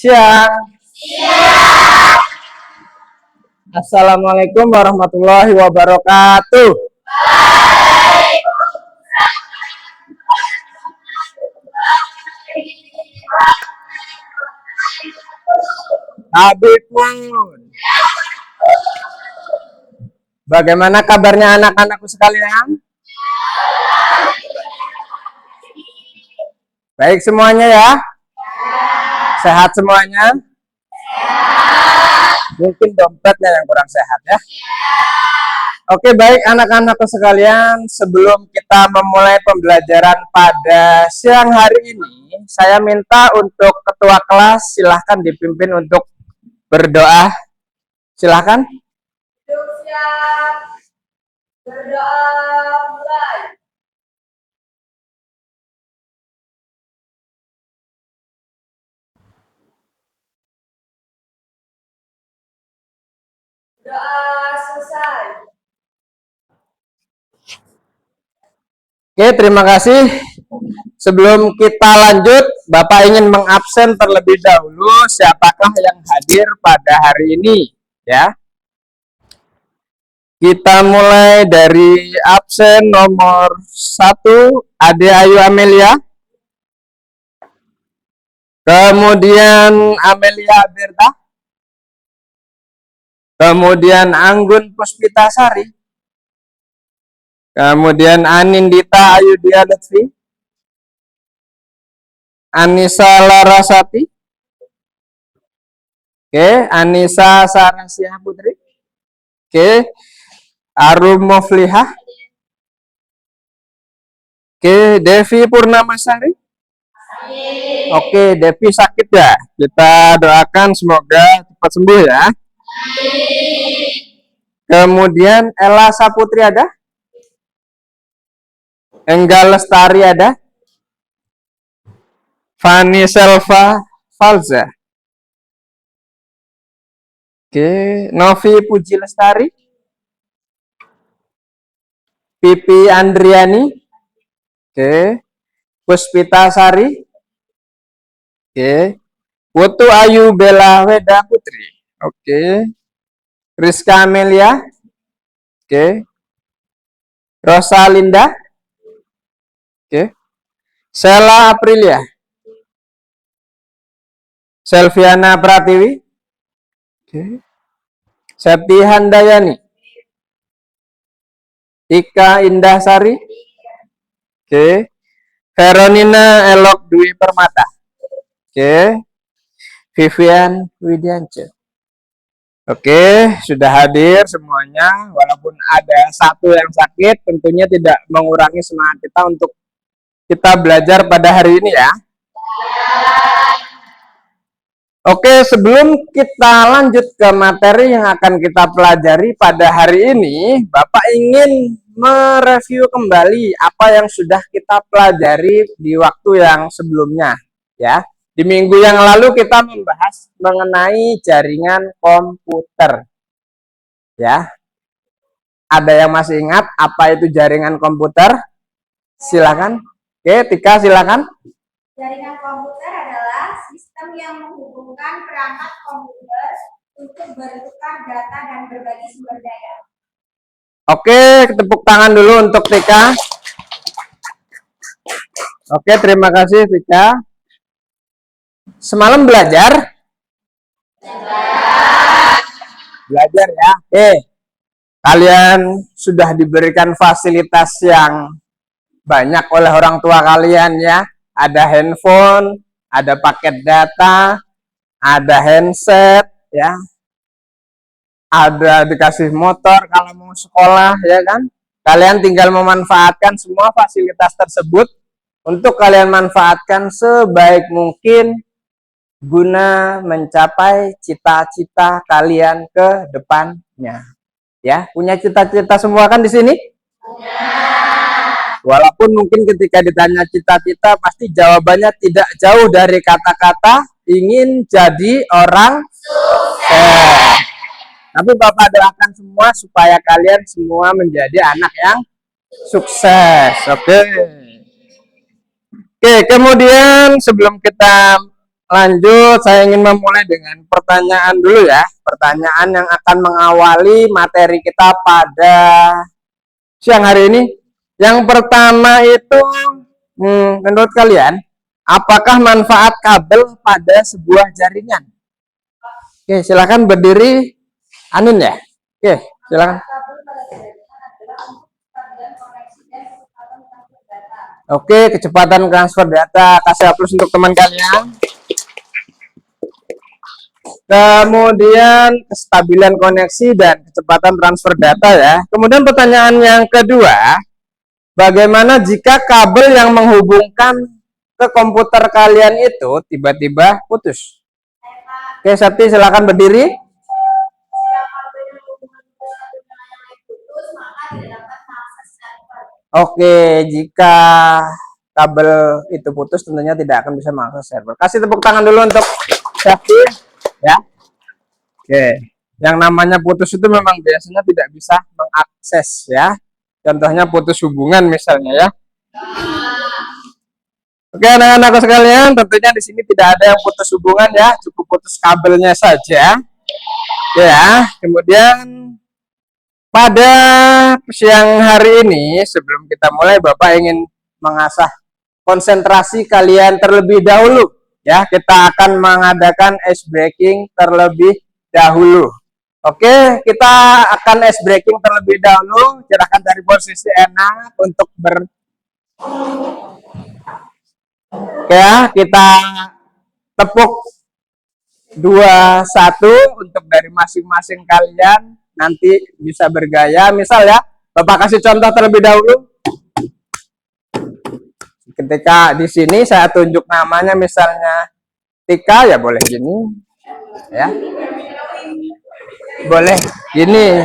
Siang. Assalamualaikum warahmatullahi wabarakatuh. Habibun. Bagaimana kabarnya anak-anakku sekalian? Baik semuanya ya? Sehat semuanya? Mungkin dompetnya yang kurang sehat ya. Oke, baik anak-anakku sekalian, sebelum kita memulai pembelajaran pada siang hari ini, saya minta untuk ketua kelas silahkan dipimpin untuk berdoa. Silahkan. Berdoa mulai. Doa selesai. Oke, terima kasih. Sebelum kita lanjut, Bapak ingin mengabsen terlebih dahulu siapakah yang hadir pada hari ini, ya. Kita mulai dari absen nomor 1, Ade Ayu Amelia. Kemudian Amelia Berta. Kemudian Anggun Puspitasari. Kemudian Anindita Ayudhya Lutfi. Anissa Larasati. Oke, Anissa Sarasya Putri. Oke, Arum Muflihah. Oke, Devi Purnamasari. Oke, Devi sakit ya. Kita doakan semoga cepat sembuh ya. Kemudian Ella Saputri ada? Enggal Lestari ada? Fani Selva Falza. Oke, Novi Puji Lestari. Pipi Andriani. Oke. Puspita Sari. Oke. Putu Ayu Bella Weda Putri. Oke. Rizka Amelia. Oke. Rosalinda. Oke. Sela Aprilia. Selviana Pratiwi. Oke. Septi Handayani. Ika Indah Sari. Oke. Veronina Elok Dwi Permata. Oke. Vivian Widiance. Oke, sudah hadir semuanya. Walaupun ada satu yang sakit, tentunya tidak mengurangi semangat kita untuk kita belajar pada hari ini ya. Oke, sebelum kita lanjut ke materi yang akan kita pelajari pada hari ini, Bapak ingin mereview kembali apa yang sudah kita pelajari di waktu yang sebelumnya, ya. Di minggu yang lalu kita membahas mengenai jaringan komputer, ya. Ada yang masih ingat apa itu jaringan komputer? Silakan. Oke, Tika silakan. Jaringan komputer adalah sistem yang menghubungkan perangkat komputer untuk bertukar data dan berbagi sumber daya. Oke, tepuk tangan dulu untuk Tika. Oke, terima kasih Tika. Semalam belajar? Belajar ya. Oke. Kalian sudah diberikan fasilitas yang banyak oleh orang tua kalian ya. Ada handphone, ada paket data, ada handset ya. Ada dikasih motor kalau mau sekolah ya kan. Kalian tinggal memanfaatkan semua fasilitas tersebut untuk kalian manfaatkan sebaik mungkin guna mencapai cita-cita kalian ke depannya. Ya, punya cita-cita semua kan di sini? Walaupun mungkin ketika ditanya cita-cita pasti jawabannya tidak jauh dari kata-kata ingin jadi orang sukses. Tapi Bapak doakan semua supaya kalian semua menjadi anak yang sukses. Oke. Oke, kemudian sebelum kita lanjut, saya ingin memulai dengan pertanyaan dulu ya. Pertanyaan yang akan mengawali materi kita pada siang hari ini. Yang pertama itu, menurut kalian, apakah manfaat kabel pada sebuah jaringan? Oke, silakan berdiri. Anin ya. Oke, silakan. Kabel pada jaringan adalah untuk kepastian koneksi dan kecepatan transfer data. Oke, kecepatan transfer data. Kasih aplaus untuk teman kalian. Kemudian kestabilan koneksi dan kecepatan transfer data ya. Kemudian pertanyaan yang kedua, bagaimana jika kabel yang menghubungkan ke komputer kalian itu tiba-tiba putus? Oke, Sakti silakan berdiri. Jika kabel yang menghubungkan satu dengan yang lain putus, maka tidak dapat mengakses server. Oke, jika kabel itu putus tentunya tidak akan bisa mengakses server. Kasih tepuk tangan dulu untuk Sakti ya. Oke, yang namanya putus itu memang biasanya tidak bisa mengakses ya. Contohnya putus hubungan misalnya ya. Oke, anak-anakku sekalian, tentunya di sini tidak ada yang putus hubungan ya, cukup putus kabelnya saja. Ya, kemudian pada siang hari ini sebelum kita mulai, Bapak ingin mengasah konsentrasi kalian terlebih dahulu ya. Kita akan mengadakan ice breaking terlebih dahulu. Oke, kita akan ice breaking terlebih dahulu. Silakan dari posisi enak untuk Oke ya, kita tepuk 2-1 untuk dari masing-masing kalian. Nanti bisa bergaya. Misal ya, Bapak kasih contoh terlebih dahulu. Ketika di sini saya tunjuk namanya misalnya Tika, ya boleh gini. Ya. Boleh gini.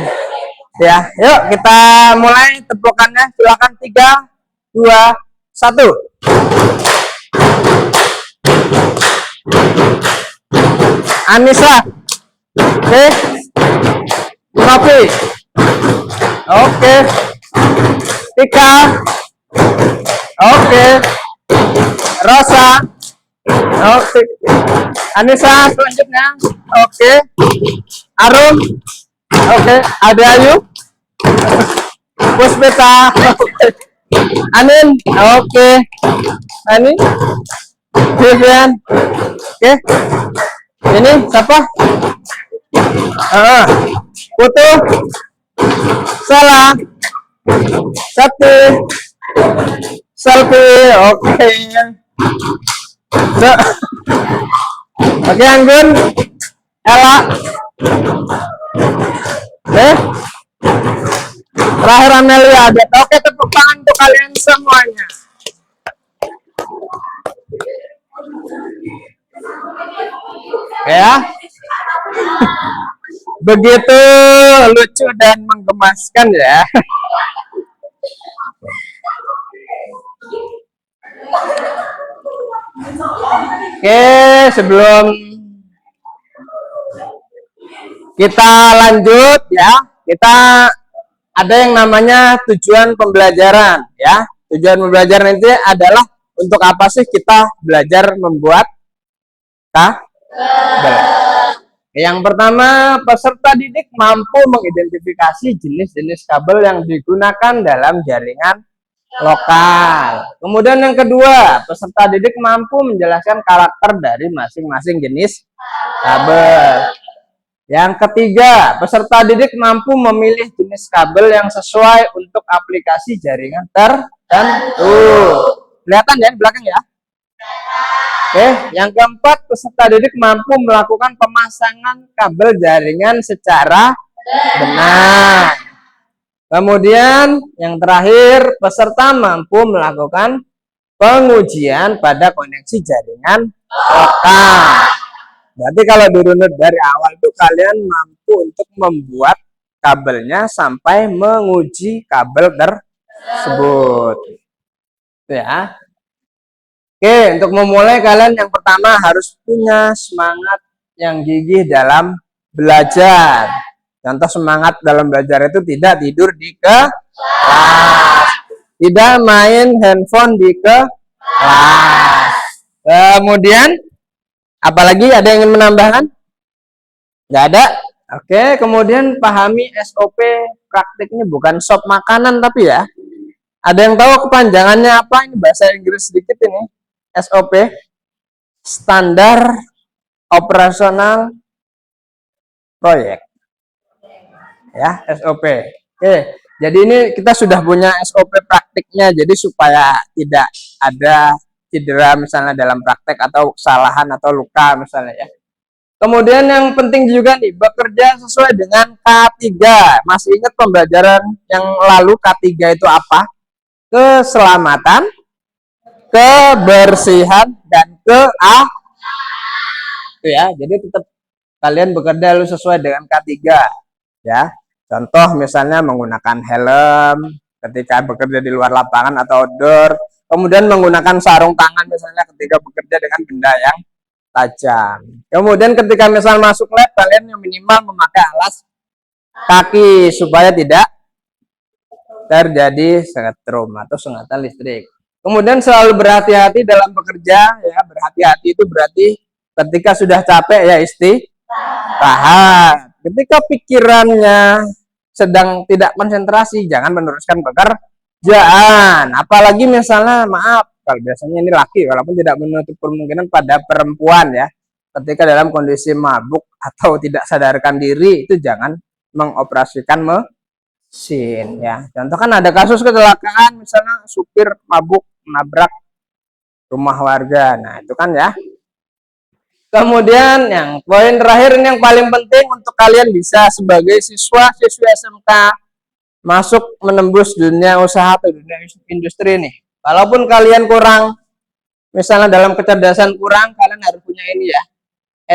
Ya, yuk kita mulai tepukannya. Silakan 3, 2, 1. Anissa, oke, Novi, oke, Tika, oke, Rosa, oke, Anissa selanjutnya, oke, Arum, oke, Ade Ayu, Puspita, oke, Anin, oke, Ani, Vivian, oke. Ini siapa? Putu, Salah, Sakti, Selfie, oke. Oke, Anggun, Ella, terakhir Amelia, oke, tepuk tangan untuk kalian semuanya. Ya, begitu lucu dan menggemaskan ya. Oke, sebelum kita lanjut ya, kita ada yang namanya tujuan pembelajaran ya. Tujuan pembelajaran itu adalah untuk apa sih kita belajar membuat kabel. Yang pertama, peserta didik mampu mengidentifikasi jenis-jenis kabel yang digunakan dalam jaringan lokal. Kemudian yang kedua, peserta didik mampu menjelaskan karakter dari masing-masing jenis kabel. Yang ketiga, peserta didik mampu memilih jenis kabel yang sesuai untuk aplikasi jaringan tertentu. Kelihatan ya di belakang ya? Oke, yang keempat, peserta didik mampu melakukan pemasangan kabel jaringan secara benar. Kemudian yang terakhir, peserta mampu melakukan pengujian pada koneksi jaringan lokal. Berarti kalau dirunut dari awal itu kalian mampu untuk membuat kabelnya sampai menguji kabel tersebut. Ya. Oke, untuk memulai kalian yang pertama harus punya semangat yang gigih dalam belajar. Contoh semangat dalam belajar itu tidak tidur di kelas, tidak main handphone di kelas. Kemudian Apalagi ada yang ingin menambahkan? Nggak ada? Oke, kemudian pahami SOP praktiknya, bukan sop makanan tapi ya. Ada yang tahu kepanjangannya apa? Ini bahasa Inggris sedikit ini. SOP, standar operasional proyek. Ya, SOP. Oke, jadi ini kita sudah punya SOP praktiknya, jadi supaya tidak ada cedera misalnya dalam praktek atau kesalahan atau luka misalnya ya. Kemudian yang penting juga nih, bekerja sesuai dengan K3. Masih ingat pembelajaran yang lalu K3 itu apa? Keselamatan, kebersihan, dan itu ya. Jadi tetap kalian bekerja harus sesuai dengan K3 ya. Contoh misalnya menggunakan helm ketika bekerja di luar lapangan atau outdoor. Kemudian menggunakan sarung tangan misalnya ketika bekerja dengan benda yang tajam. Kemudian ketika misal masuk lab, kalian yang minimal memakai alas kaki supaya tidak terjadi setrum atau sengatan listrik. Kemudian selalu berhati-hati dalam bekerja ya. Berhati-hati itu berarti ketika sudah capek ya istirahat. Ketika pikirannya sedang tidak konsentrasi, jangan meneruskan pekerjaan. Apalagi misalnya maaf, kalau biasanya ini laki, walaupun tidak menutup kemungkinan pada perempuan ya, ketika dalam kondisi mabuk atau tidak sadarkan diri, itu jangan mengoperasikan mesin ya. Contoh kan ada kasus kecelakaan misalnya supir mabuk menabrak rumah warga. Nah itu kan ya. Kemudian yang poin terakhir ini yang paling penting untuk kalian bisa sebagai siswa-siswi SMK masuk menembus dunia usaha atau dunia industri nih. Walaupun kalian kurang, misalnya dalam kecerdasan kurang, kalian harus punya ini ya,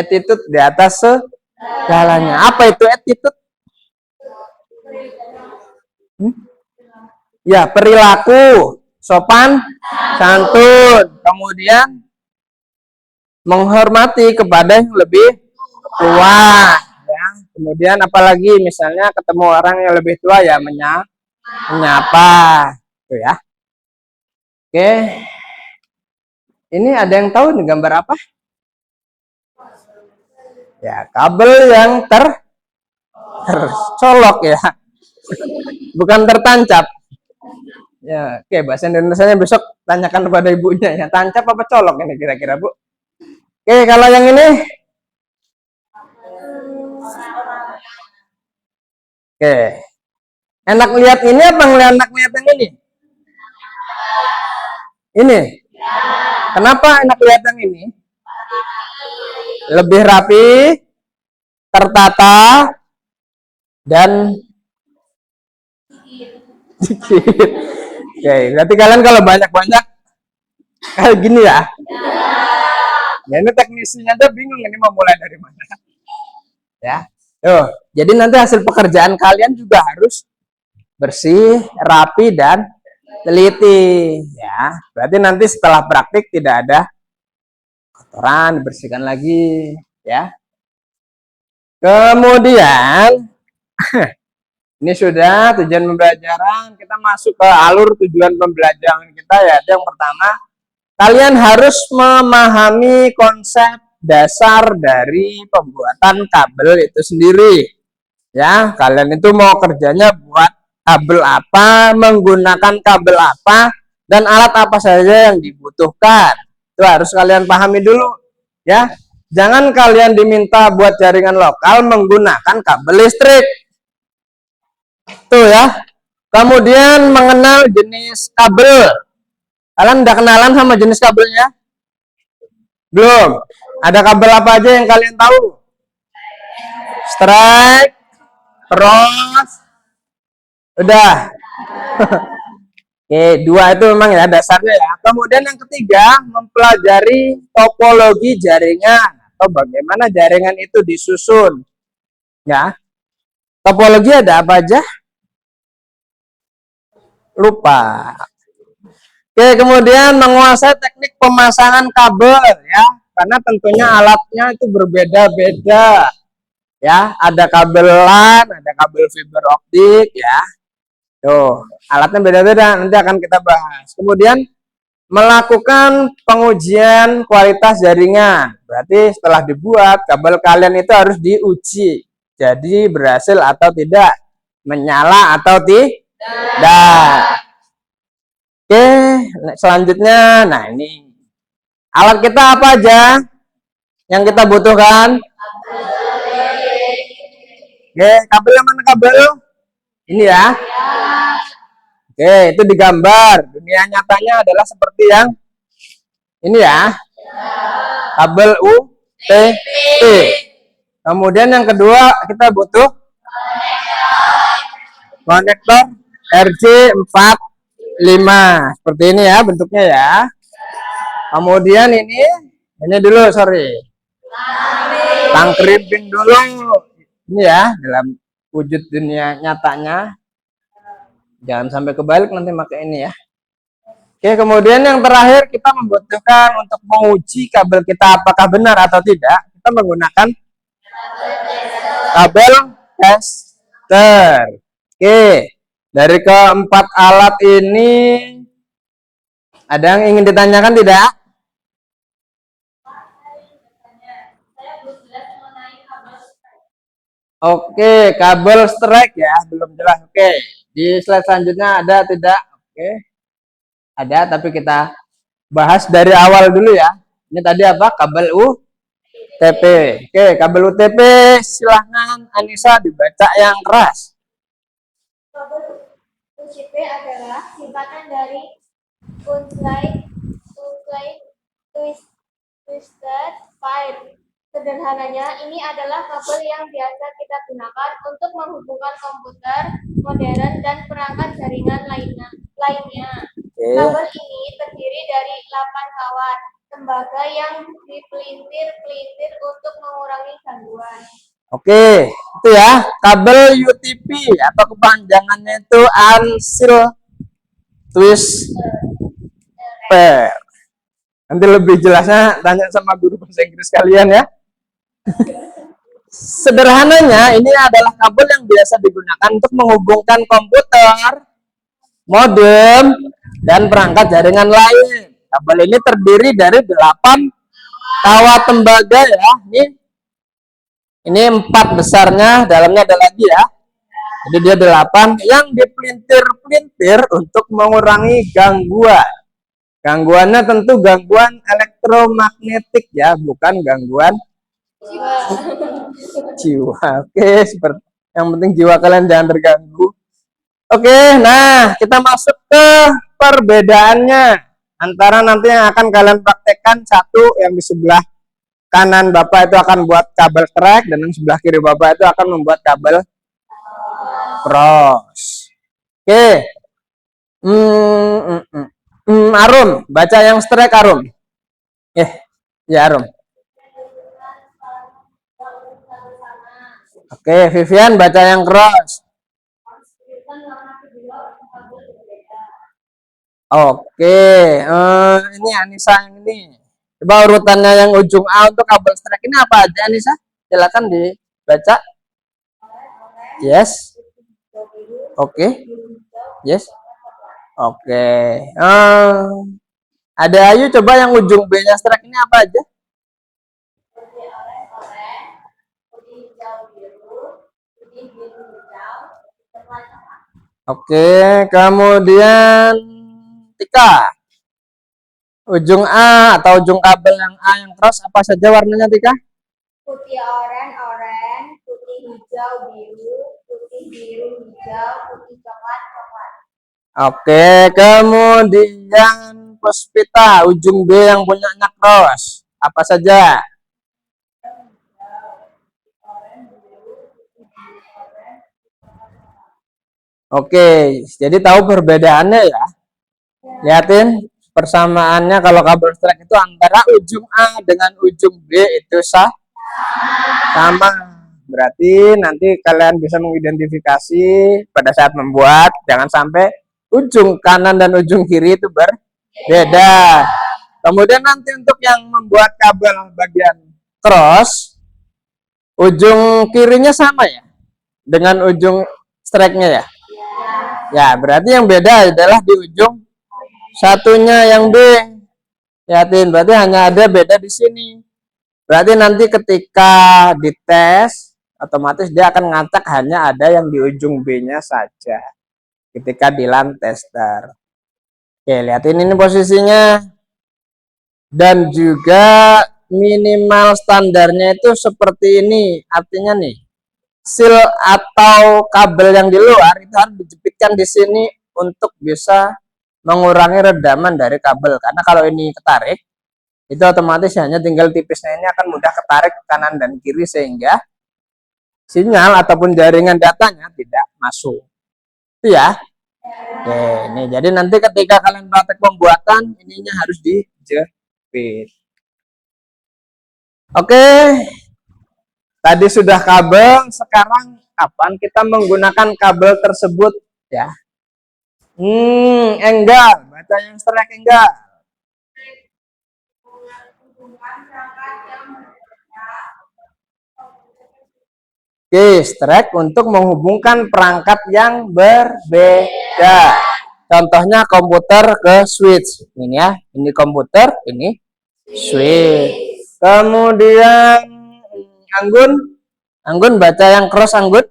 attitude di atas segalanya. Apa itu attitude? Ya, perilaku, sopan, santun, kemudian menghormati kepada yang lebih tua ya. Kemudian apalagi misalnya ketemu orang yang lebih tua ya menyapa itu ya. Oke, ini ada yang tahu nih gambar apa ya? Kabel yang tercolok ya, bukan tertancap ya. Oke, bahasa Indonesianya besok tanyakan kepada ibunya ya, tancap apa colok ini kira-kira Bu. Oke, kalau yang ini oke, enak lihat ini apa enak lihat yang ini? Ini kenapa enak lihat yang ini? Lebih rapi, tertata, dan dikit. Oke, berarti kalian kalau banyak-banyak kayak gini ya. Ya ini teknisinya aja bingung ini mau mulai dari mana. Ya. Tuh, jadi nanti hasil pekerjaan kalian juga harus bersih, rapi, dan teliti. Ya, berarti nanti setelah praktik tidak ada kotoran, dibersihkan lagi. Ya. Kemudian ini sudah tujuan pembelajaran, kita masuk ke alur tujuan pembelajaran kita ya. Yang pertama, kalian harus memahami konsep dasar dari pembuatan kabel itu sendiri. Ya, kalian itu mau kerjanya buat kabel apa, menggunakan kabel apa, dan alat apa saja yang dibutuhkan. Itu harus kalian pahami dulu. Ya, jangan kalian diminta buat jaringan lokal menggunakan kabel listrik. Tuh ya. Kemudian mengenal jenis kabel. Kalian udah kenalan sama jenis kabelnya? Belum. Ada kabel apa aja yang kalian tahu? Strike, cross, udah. Oke, dua itu memang ya dasarnya ya. Kemudian yang ketiga, mempelajari topologi jaringan atau bagaimana jaringan itu disusun. Ya. Topologi ada apa aja? Lupa. Oke, kemudian menguasai teknik pemasangan kabel ya, karena tentunya alatnya itu berbeda-beda. Ya, ada kabel LAN, ada kabel fiber optik ya. Tuh, alatnya beda-beda, nanti akan kita bahas. Kemudian melakukan pengujian kualitas jaringan. Berarti setelah dibuat, kabel kalian itu harus diuji. Jadi berhasil atau tidak, menyala atau tidak. Oke, selanjutnya, nah ini alat kita apa aja yang kita butuhkan? Oke, kabel yang mana kabel? Ini ya. Oke, itu digambar. Dunia nyatanya adalah seperti yang ini ya. Kabel UTP. Kemudian yang kedua kita butuh konektor RJ45. Seperti ini ya bentuknya ya. Kemudian ini dulu, sorry. Tangkripin dulu. Ini ya, dalam wujud dunia nyatanya. Jangan sampai kebalik nanti pakai ini ya. Oke, kemudian yang terakhir kita membutuhkan untuk menguji kabel kita apakah benar atau tidak. Kita menggunakan kabel tester. Oke, dari keempat alat ini ada yang ingin ditanyakan tidak? Oke, kabel strike ya, belum jelas. Oke, di slide selanjutnya ada tidak? Oke, ada, tapi kita bahas dari awal dulu ya. Ini tadi apa? Kabel UTP. Oke, kabel UTP silahkan Anissa dibaca yang keras. Kabel UTP adalah singkatan dari Untied Twisted Pair. Sederhananya, ini adalah kabel yang biasa kita gunakan untuk menghubungkan komputer modern dan perangkat jaringan lainnya. Kabel ini terdiri dari 8 kawat tembaga yang dipelintir-pelintir untuk mengurangi gangguan. Oke, itu ya, kabel UTP atau kepanjangannya itu Unsealed Twist Pair. Nanti lebih jelasnya tanya sama guru bahasa Inggris kalian ya. Sederhananya, ini adalah kabel yang biasa digunakan untuk menghubungkan komputer, modem, dan perangkat jaringan lain. Kabel ini terdiri dari 8 kawat tembaga ya. Ini 4 besarnya, dalamnya ada lagi ya. Jadi dia 8 yang dipelintir-pelintir untuk mengurangi gangguan. Gangguannya tentu gangguan elektromagnetik ya, bukan gangguan jiwa. Oke, seperti yang penting jiwa kalian jangan terganggu. Oke, nah kita masuk ke perbedaannya antara nanti yang akan kalian praktekkan. Satu yang di sebelah kanan Bapak itu akan buat kabel track, dan yang sebelah kiri Bapak itu akan membuat kabel cross. Oke. Arum, baca yang strike Arum. Ya Arum. Oke, Vivian baca yang cross. Oke, ini Anissa yang ini. Coba urutannya yang ujung A untuk kabel strike ini apa aja Anissa? Silakan dibaca. Yes. Oke. Yes. Oke. Ada Ayu, coba yang ujung B-nya strike ini apa aja? Oke, kemudian Tika. Ujung A atau ujung kabel yang A yang cross apa saja warnanya Tika? Putih oranye, putih hijau biru, putih biru hijau, putih coklat. Oke, kemudian Puspita, ujung B yang punyanya cross apa saja? Oke, jadi tahu perbedaannya ya. Lihatin persamaannya kalau kabel strike itu antara ujung A dengan ujung B itu sama. Berarti nanti kalian bisa mengidentifikasi pada saat membuat, jangan sampai ujung kanan dan ujung kiri itu berbeda. Kemudian nanti untuk yang membuat kabel bagian cross, ujung kirinya sama ya dengan ujung strike-nya ya. Ya, berarti yang beda adalah di ujung Satunya yang B. Lihatin, berarti hanya ada beda di sini. Berarti nanti ketika dites, otomatis dia akan ngacak hanya ada yang di ujung B-nya saja. Ketika di LAN tester. Oke, lihatin ini posisinya. Dan juga minimal standarnya itu seperti ini. Artinya nih, seal atau kabel yang di luar itu harus dijepitkan di sini untuk bisa mengurangi redaman dari kabel. Karena kalau ini ketarik, itu otomatis hanya tinggal tipisnya ini akan mudah ketarik ke kanan dan kiri sehingga sinyal ataupun jaringan datanya tidak masuk. Itu ya. Oke, nih jadi nanti ketika kalian praktek pembuatan ininya harus dijepit. Oke. Tadi sudah kabel, sekarang kapan kita menggunakan kabel tersebut ya? Enggak, baca yang strike enggak. Oke, strike untuk menghubungkan perangkat yang berbeda. Contohnya komputer ke switch. Ini ya, ini komputer, ini switch. Kemudian Anggun baca yang cross Anggun.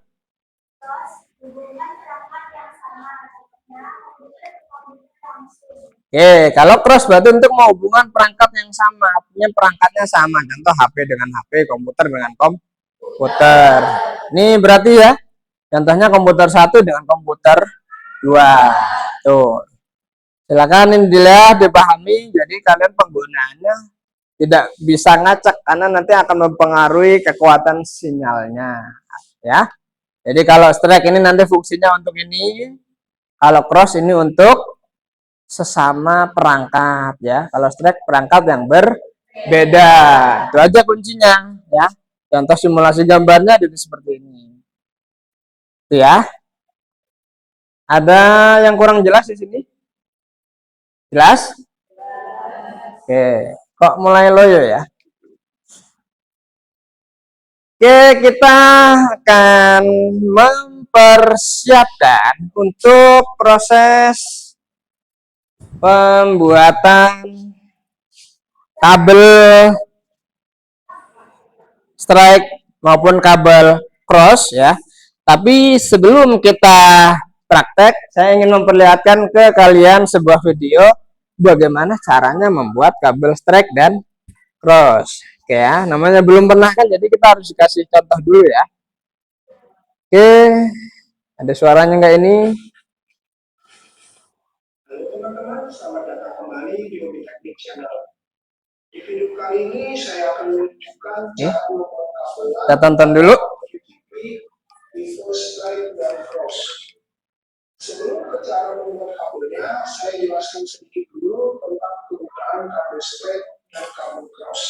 Oke, kalau cross berarti untuk menghubungkan perangkat yang sama, artinya perangkatnya sama. Contoh HP dengan HP, komputer dengan komputer. Ini berarti ya, contohnya komputer 1 dengan komputer 2. Tuh. Silakan ini dilihat, dipahami. Jadi kalian penggunaannya tidak bisa ngacak karena nanti akan mempengaruhi kekuatan sinyalnya. Ya. Jadi kalau strike ini nanti fungsinya untuk ini, kalau cross ini untuk sesama perangkat ya. Kalau strike perangkat yang berbeda. Itu aja kuncinya ya. Contoh simulasi gambarnya jadi seperti ini. Itu ya. Ada yang kurang jelas di sini? Jelas? Oke, kok mulai loyo ya? Oke, kita akan mempersiapkan untuk proses pembuatan kabel strike maupun kabel cross ya. Tapi sebelum kita praktek, saya ingin memperlihatkan ke kalian sebuah video bagaimana caranya membuat kabel strike dan cross. Oke ya, namanya belum pernah kan, jadi kita harus dikasih contoh dulu ya. Oke, ada suaranya nggak ini? Halo teman-teman, selamat datang kembali di Hobi Teknik Channel. Di video kali ini saya akan menunjukkan cara membuat kabel Kita tonton dulu. strike dan cross. Sebelum ke cara membuat kabelnya, saya jelaskan sedikit dulu tentang penggunaan kabel strike dan kabel cross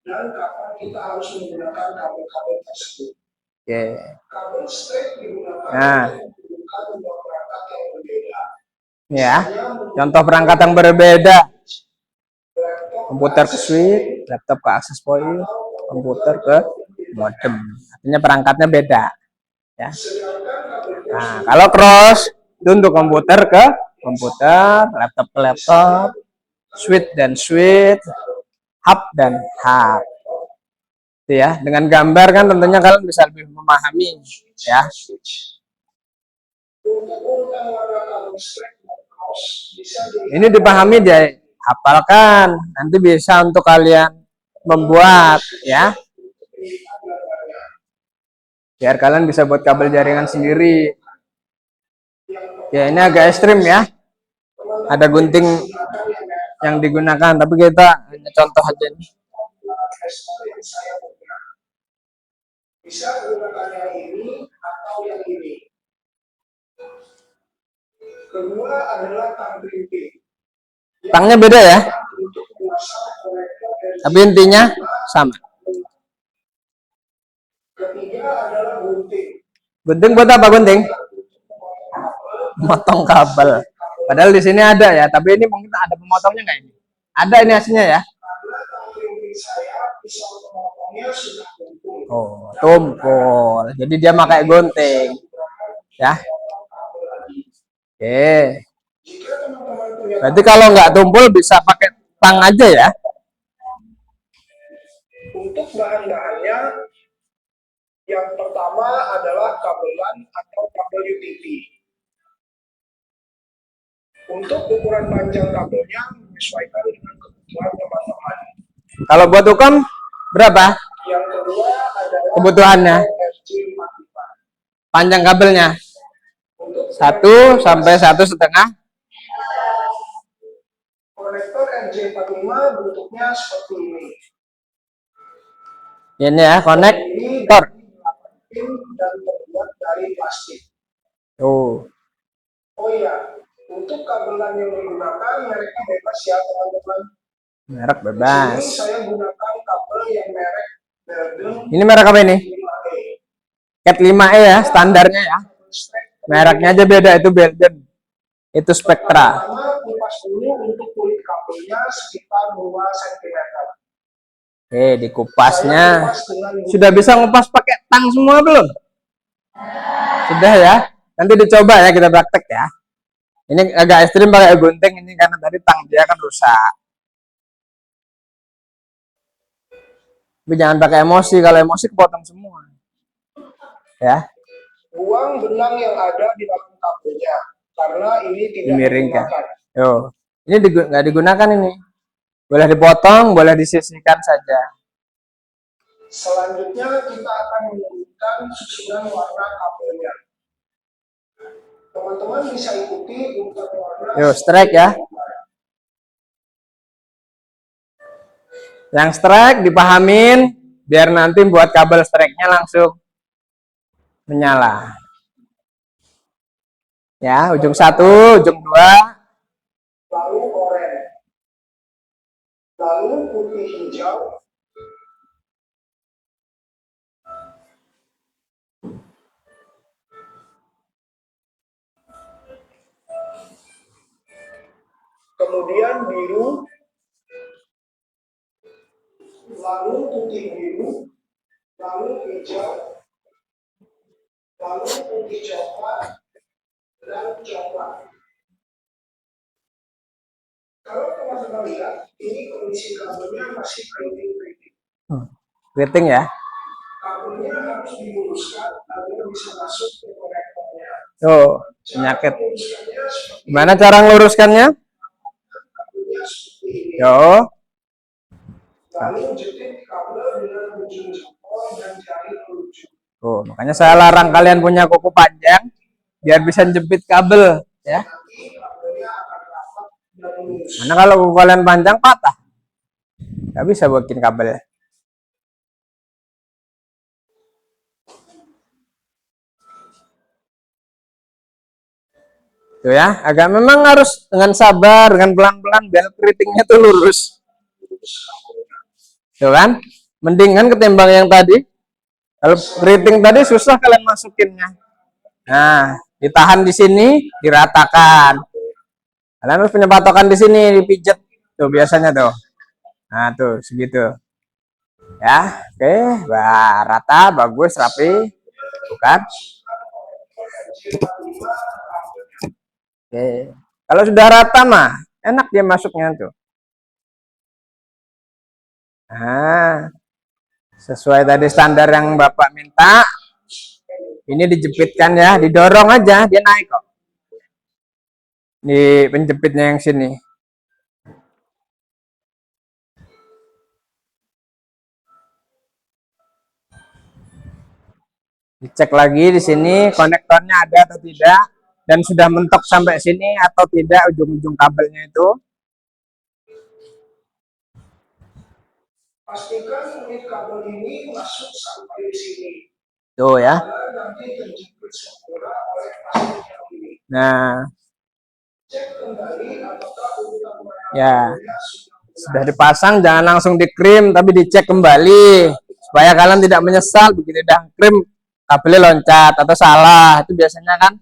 dan kapan kita harus menggunakan kabel-kabel tersebut. Oke. Kabel strike digunakan untuk menghubungkan dua perangkat yang berbeda. Ya, contoh perangkat yang berbeda. Komputer ke switch, laptop ke access point, komputer ke modem. Artinya perangkatnya beda. Ya. Nah, kalau cross itu untuk komputer ke komputer, laptop ke laptop, switch dan switch, hub dan hub. Itu ya, dengan gambar kan tentunya kalian bisa lebih memahami ya. Ini dipahami, dia hafalkan, nanti bisa untuk kalian membuat ya, biar kalian bisa buat kabel jaringan sendiri. Ya, ini agak ekstrim ya, ada gunting yang digunakan, tapi kita hanya contoh aja nih. Bisa menggunakan yang ini atau yang ini. Kedua adalah tang printing. Tangnya beda ya, tapi intinya sama. Ketiga adalah gunting. Gunting buat apa gunting? Motong kabel. Padahal di sini ada ya, tapi ini mungkin ada pemotongnya nggak ini? Ada ini hasilnya ya. Oh, tumpul. Jadi dia pakai gunting. Ya. Oke. Jika teman-teman punya Berarti kalau nggak tumpul bisa pakai tang aja ya? Untuk bahan-bahannya, yang pertama adalah kabelan atau kabel UTP. Untuk ukuran panjang kabelnya menyesuaikan dengan kebutuhan teman-teman. Kalau buat ukam berapa Yang kedua adalah kebutuhannya? FJ45. Panjang kabelnya Untuk 1 sampai 1,5. konektor FJ45 bentuknya seperti ini. Ini ya, Ini konektor. pin dan terbuat dari plastik. Tuh. Oh iya, untuk kabelan yang digunakan mereknya bebas ya teman-teman. Merek Di sini bebas. saya gunakan kabel yang merek Belden Ini merek apa ini? 5E. Cat 5E ya, standarnya ya. Mereknya aja beda, itu Belden. Itu Spectra. Pertama, kupas dulu untuk kulit kabelnya sekitar 2 cm. Oke, dikupasnya. Saya kupas dengan Sudah bisa ngupas pakai tang semua belum? Sudah ya. Nanti dicoba ya, kita praktek ya. Ini agak ekstrim pakai gunting ini karena tadi tang dia kan rusak. Tapi jangan pakai emosi, kalau emosi kepotong semua. Ya, buang benang yang ada di dalam kabelnya karena ini tidak dimiringkan. digunakan. Yo, ini nggak digunakan ini. Boleh dipotong, boleh disisihkan saja. Selanjutnya kita akan menentukan susunan warna kabelnya. Teman-teman bisa ikuti urutan warna. Yo, strike ya. Yang strike dipahamin biar nanti buat kabel strike-nya langsung menyala. Ya, ujung 1, ujung 2. Lalu oranye. Lalu putih hijau. Kemudian biru. Lalu putih biru. Lalu hijau. Lalu putih coklat. Dan coklat. Kalau teman-teman lihat, ini kondisi kabelnya masih keriting-keriting. Keriting ya. Kabelnya harus diluruskan agar bisa masuk ke konektornya. Tuh, penyakit. Meluruskannya seperti Gimana cara ngeluruskannya? kabelnya seperti ini. Yo, Lalu jepit kabel dengan ujung jempol dan jari telunjuk. tuh, makanya saya larang kalian punya kuku panjang biar bisa jepit kabel ya. Nanti kabelnya akan rapat dan mulus. Karena kalau kuku kalian panjang patah, nggak bisa bikin kabel. Tuh ya, agak memang harus dengan sabar, dengan pelan-pelan biar keritingnya tuh lurus. Tuh kan, mendingan ketimbang yang tadi. Kalau keriting tadi susah kalian masukinnya. Nah, ditahan di sini, diratakan. Kalian harus punya patokan di sini, dipijat tuh biasanya tuh. Nah, tuh segitu. Ya, oke, bah, rata, bagus, rapi. Bukan? Oke. Kalau sudah rata mah, enak dia masuknya tuh. Nah, sesuai tadi standar yang Bapak minta. Ini dijepitkan ya, didorong aja, dia naik kok. Di penjepitnya yang sini. Dicek lagi di sini konektornya ada atau tidak dan sudah mentok sampai sini atau tidak ujung-ujung kabelnya itu. Pastikan unit kabel ini masuk sampai di sini. Tuh ya. Agar nanti terjepit sempurna oleh plastik yang ini. Nah, Cek kembali apakah urutan warna ya. kabelnya Sudah dipasang jangan langsung dikrim tapi dicek kembali supaya kalian tidak menyesal begitu udah krim kabelnya loncat atau salah, itu biasanya kan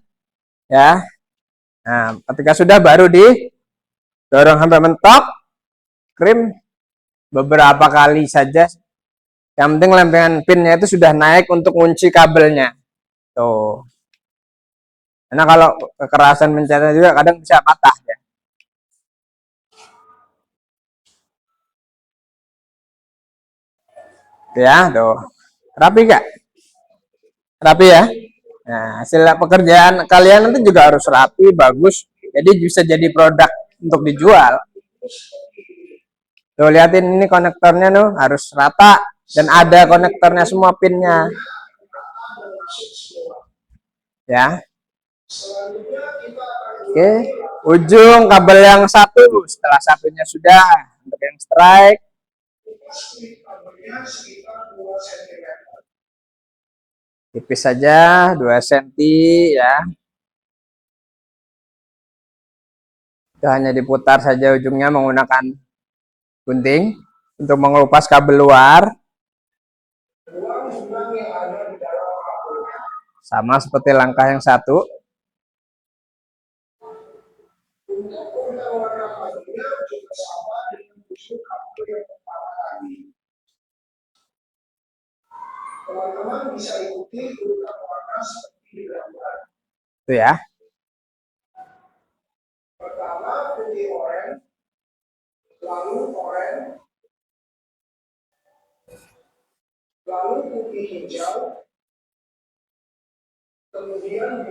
ya. Nah, ketika sudah baru didorong sampai mentok, krim beberapa kali saja. Yang penting lempengan pinnya itu sudah naik untuk kunci kabelnya. Tuh. Karena kalau kekerasan mencetnya juga kadang bisa patah ya. Ya, tuh. Rapi gak? Rapi ya? Nah, hasil pekerjaan kalian nanti juga harus rapi, bagus. Jadi bisa jadi produk untuk dijual. Tuh, liatin ini konektornya tuh harus rata dan ada konektornya semua pinnya. Ya. Oke, ujung kabel yang satu. Setelah satunya sudah, untuk yang strike tipis saja 2 cm ya. Itu hanya diputar saja ujungnya menggunakan gunting untuk mengelupas kabel luar. Sama seperti langkah yang satu. Teman-teman bisa ikuti urutan warna seperti di gambar. Itu ya. Pertama putih oranye, lalu oranye, lalu putih hijau, kemudian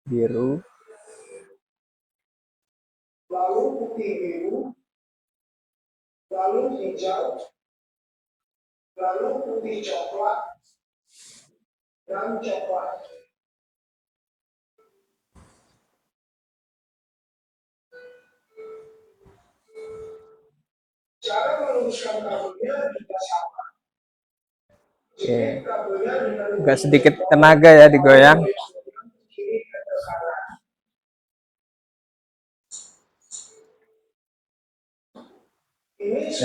Biru, lalu putih biru, lalu hijau, lalu putih coklat, dan coklat. Cara meluruskan kabelnya juga sama. oke. Agak sedikit tenaga ya digoyang.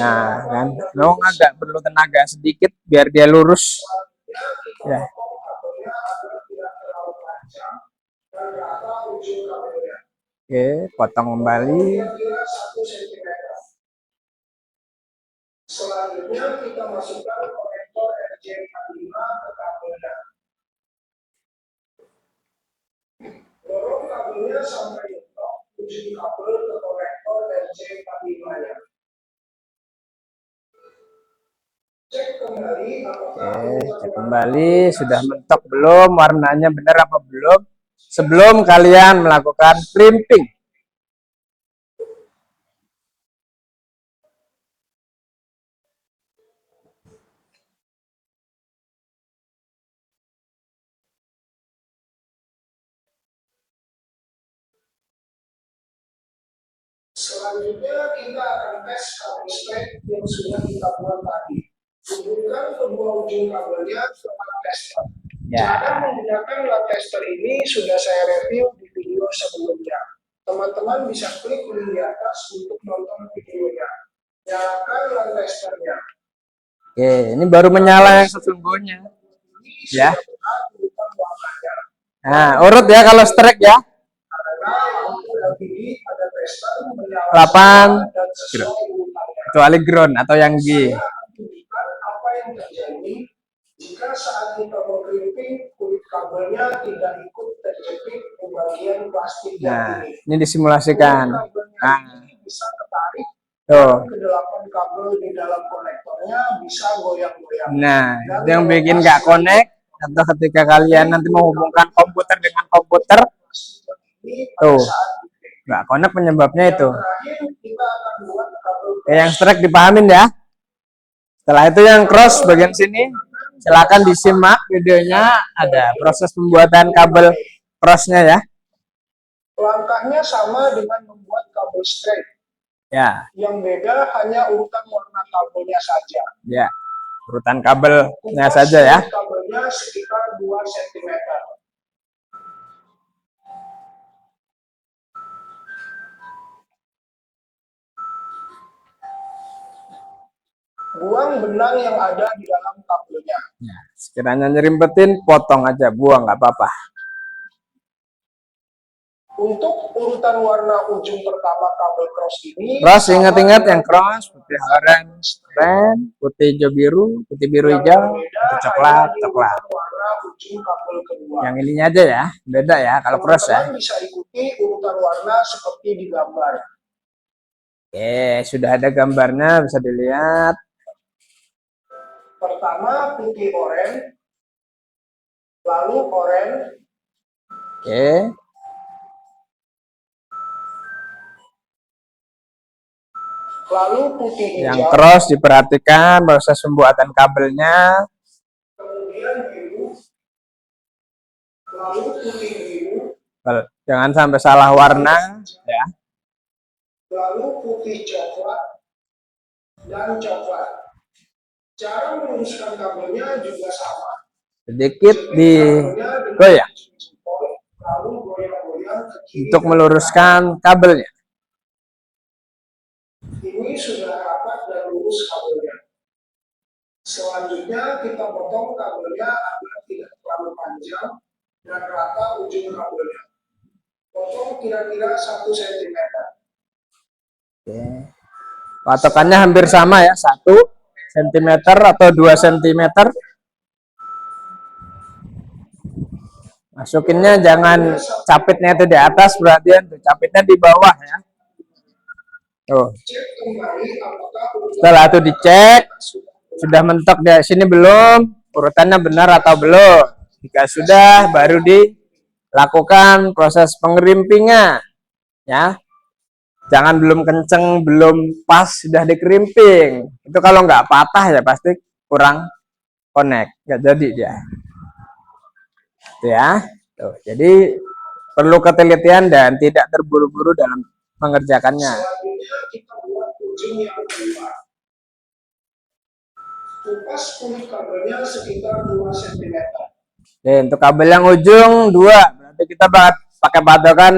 Nah, kan memang agak perlu tenaga sedikit biar dia lurus. Ya. Oke, potong kembali. Selanjutnya kita masukkan konektor RJ45 ke kabelnya. Dorong kabelnya sampai mentok ujung kabel ke konektor RJ45-nya. Cek kembali sudah mentok belum, warnanya benar apa belum sebelum kalian melakukan crimping. Selanjutnya kita akan tes kabel straight yang sudah kita buat tadi. Hubungkan kedua ujung kabelnya ke lat tester. Cara menggunakan lat tester ini sudah saya review di video sebelumnya. Teman-teman bisa klik link di atas untuk nonton videonya. Nyalakan lat testernya. Oke, ini baru menyala yang sesungguhnya. Ya. Nah, urut ya kalau strike ya. 8 kecuali ground atau yang G. Apa yang terjadi jika saat kita mengkrimping kulit kabelnya tidak ikut terjepit di bagian plastik yang ini disimulasikan. Nah, bisa ketarik tuh. Kedelapan kabel di dalam konektornya bisa goyang-goyang. Nah, itu yang bikin nggak connect atau ketika kalian nanti menghubungkan komputer dengan komputer, tuh nggak connect penyebabnya itu. Yang strike dipahamin ya. Setelah itu yang cross bagian sini, silakan disimak videonya, ada proses pembuatan kabel crossnya ya. Langkahnya sama dengan membuat kabel straight. Ya. Yang beda hanya urutan warna kabelnya saja. Ya, urutan kabelnya saja ya. Kabelnya sekitar 2 cm. Buang benang yang ada di dalam kabelnya. Ya, sekiranya nyerimpetin, potong aja, buang nggak apa-apa. Untuk urutan warna ujung pertama kabel cross ini, cross ingat-ingat yang cross putih orange, putih hijau biru, putih biru hijau, putih coklat, coklat. Warna ujung kabel kedua. Yang ininya aja ya, beda ya kalau cross ya. Bisa ikuti urutan warna seperti di gambar. Oke, sudah ada gambarnya, bisa dilihat. Pertama putih oranye, lalu oranye, Oke, lalu putih yang hijau, cross diperhatikan proses pembuatan kabelnya. kemudian biru, lalu putih biru, Jangan sampai salah warna, ya. lalu putih coklat, dan coklat. Cara meluruskan kabelnya juga sama. Sedikit digoyang Lalu goyang-goyang ke kiri. untuk meluruskan kabelnya. Ini sudah rapat dan lurus kabelnya. Selanjutnya kita potong kabelnya agar tidak terlalu panjang dan rata ujung kabelnya. Potong kira-kira 1 cm. Oke. Patokannya hampir sama ya, 1 cm atau 2 cm. Masukinnya jangan capitnya itu di atas, perhatian tuh, capitnya di bawah ya. Tuh. Cek kembali apakah Setelah itu dicek, sudah mentok di sini belum, urutannya benar atau belum. Jika sudah, baru dilakukan proses pengerimpingan. Ya, jangan belum kenceng, belum pas, sudah dikerimping. Itu kalau nggak patah ya pasti kurang connect, nggak jadi dia. Itu ya. Tuh, jadi perlu ketelitian dan tidak terburu-buru dalam mengerjakannya. selanjutnya kita buat ujung yang kedua. Kupas kulit kabelnya sekitar 2 cm. Oke, untuk kabel yang ujung 2, berarti kita pakai patokan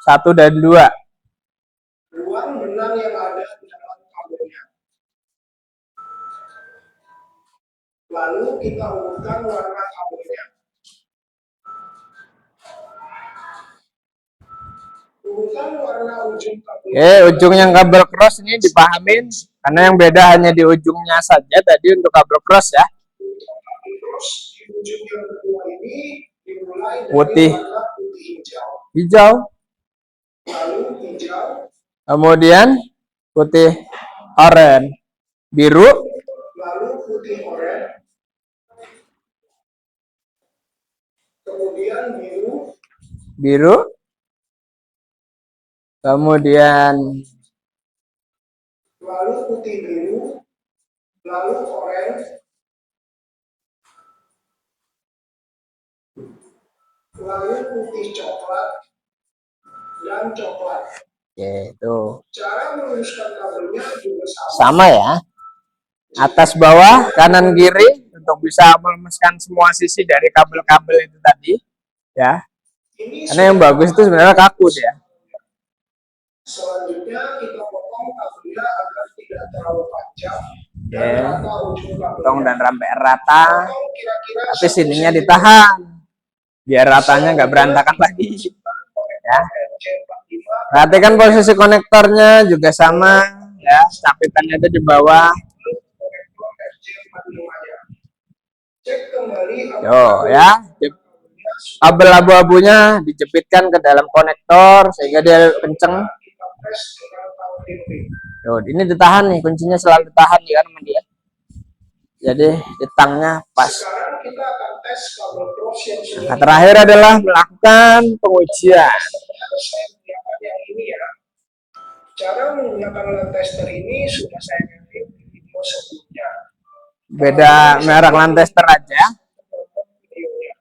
1 dan 2. Ruang benang yang ada di dalam kabelnya. Lalu kita urutkan warna kabelnya. Urutkan warna ujung kabel. Oke, ujung yang kabel cross ini dipahamin karena yang beda hanya di ujungnya saja tadi untuk kabel cross ya. Terus di ujung yang kedua ini dimulai dari Putih. warna putih hijau. Hijau, Lalu hijau, kemudian putih oranye, biru, lalu putih oranye, kemudian biru, biru, kemudian lalu putih biru, lalu oranye, lalu putih coklat, dan coklat. yaitu Cara meluruskan kabelnya juga sama. sama ya. Atas bawah, kanan kiri untuk bisa melemaskan semua sisi dari kabel-kabel itu tadi ya. Ini Karena yang bagus itu sebenarnya kaku dia. selanjutnya kita potong kabelnya agar tidak terlalu panjang dan Oke. rata ujung kabelnya. Potong dan sampai rata, Potong kira-kira tapi 1 sininya cm. ditahan biar ratanya nggak berantakan lagi ya. Perhatikan posisi konektornya juga sama ya, capitannya itu di bawah. Cek kembali Yo ya, kabel abu-abunya dijepitkan ke dalam konektor sehingga dia kenceng. Yo, ini ditahan nih, kuncinya selalu ditahan ya kan dia. Jadi di tangnya pas. Sekarang kita akan tes kabel cross yang sudah Nah, terakhir adalah melakukan pengujian. saya menggunakan yang ini ya. Cara menggunakan land tester ini sudah saya review di video sebelumnya. Beda merek land tester aja.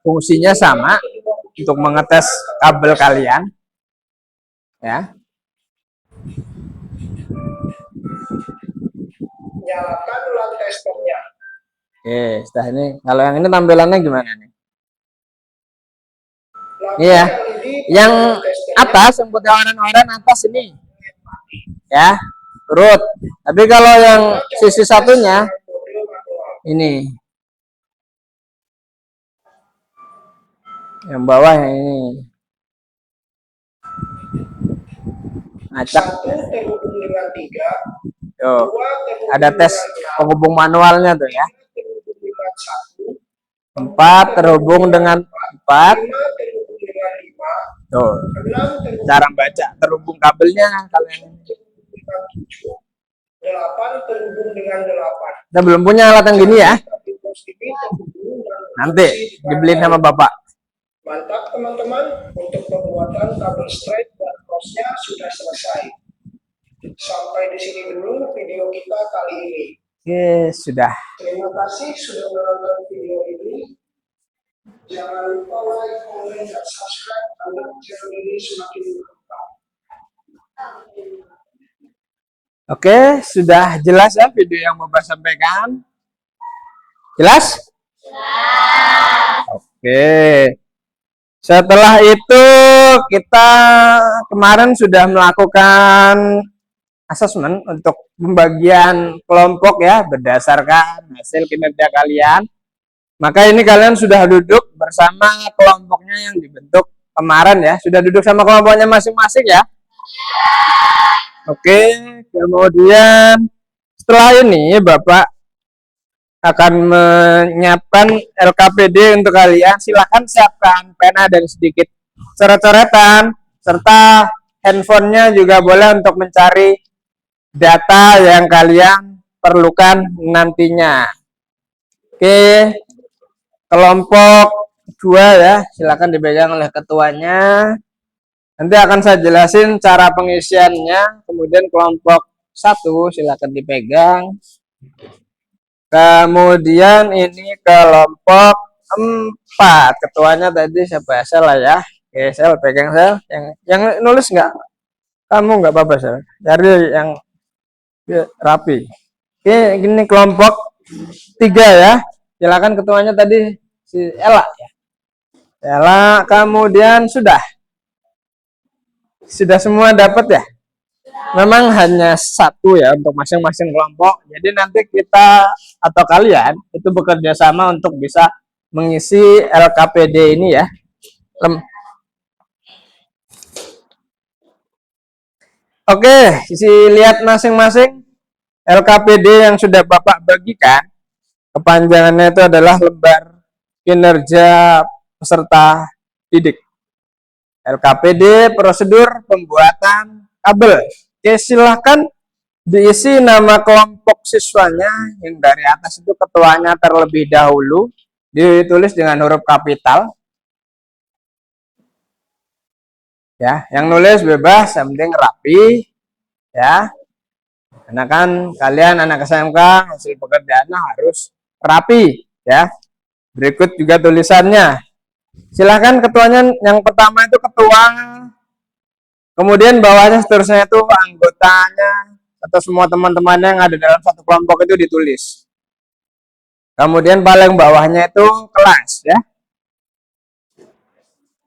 Fungsinya sama untuk mengetes kabel kalian. Ya. Nyalakan land testernya. Oke, setelah ini kalau yang ini tampilannya gimana nih? Lampu Iya. LED Yang land testernya atas, yang putih oranye atas ini. Ya, turut. Tapi kalau yang sisi satunya ini. Yang bawah yang ini. Acak. 1 terhubung dengan 3, Yo, 2 terhubung ada tes dengan 6, penghubung manualnya tuh ya. 3 terhubung dengan 1, 4 terhubung dengan 4. 5 terhubung dengan 5, Tuh, 6 terhubung cara baca terhubung kabelnya kalian. dengan 7, 8 terhubung dengan 8. Kita belum punya alat yang gini ya. Tapi cross ini terhubung dengan Nanti dibeliin sama bapak. Mantap teman-teman, untuk pembuatan kabel straight dan crossnya sudah selesai. Sampai di sini dulu video kita kali ini. Oke, sudah. Terima kasih sudah menonton video ini. Jangan lupa like, comment, dan subscribe agar channel ini semakin berkembang. Oke, sudah jelas ya video yang bapak sampaikan? Jelas? Oke. Setelah itu kita kemarin sudah melakukan asesmen untuk pembagian kelompok ya berdasarkan hasil kinerja kalian. Maka ini kalian sudah duduk bersama kelompoknya yang dibentuk kemarin ya. Sudah duduk sama kelompoknya masing-masing ya. Oke, kemudian setelah ini Bapak akan menyiapkan LKPD untuk kalian. Silahkan siapkan pena dan sedikit coret-coretan serta handphonenya juga boleh untuk mencari data yang kalian perlukan nantinya. Oke, kelompok 2 ya, silahkan dipegang oleh ketuanya. Nanti akan saya jelasin cara pengisiannya. Kemudian kelompok 1 silahkan dipegang. Kemudian ini kelompok 4, ketuanya tadi siapa? Sel lah ya. Oke, Sel pegang Sel. Yang nulis nggak? Kamu nggak apa-apa Sel. Cari yang rapi. Oke, ini kelompok 3 ya. Silakan ketuanya tadi si Ella ya. Ella, kemudian sudah semua dapat ya. Memang hanya 1 ya untuk masing-masing kelompok. Jadi nanti kita atau kalian itu bekerja sama untuk bisa mengisi LKPD ini ya. Oke, isi lihat masing-masing LKPD yang sudah Bapak bagikan. Kepanjangannya itu adalah lembar kinerja peserta didik. LKPD prosedur pembuatan kabel. Oke, silahkan diisi nama kelompok siswanya yang dari atas itu ketuanya terlebih dahulu. Ditulis dengan huruf kapital. Ya, yang nulis bebas, yang penting rapi. Ya, karena kan kalian anak SMK hasil pekerjaannya harus rapi. Ya, berikut juga tulisannya. Silahkan ketuanya yang pertama itu ketua. Kemudian bawahnya seterusnya itu anggotanya atau semua teman-temannya yang ada dalam satu kelompok itu ditulis. Kemudian paling bawahnya itu kelas ya.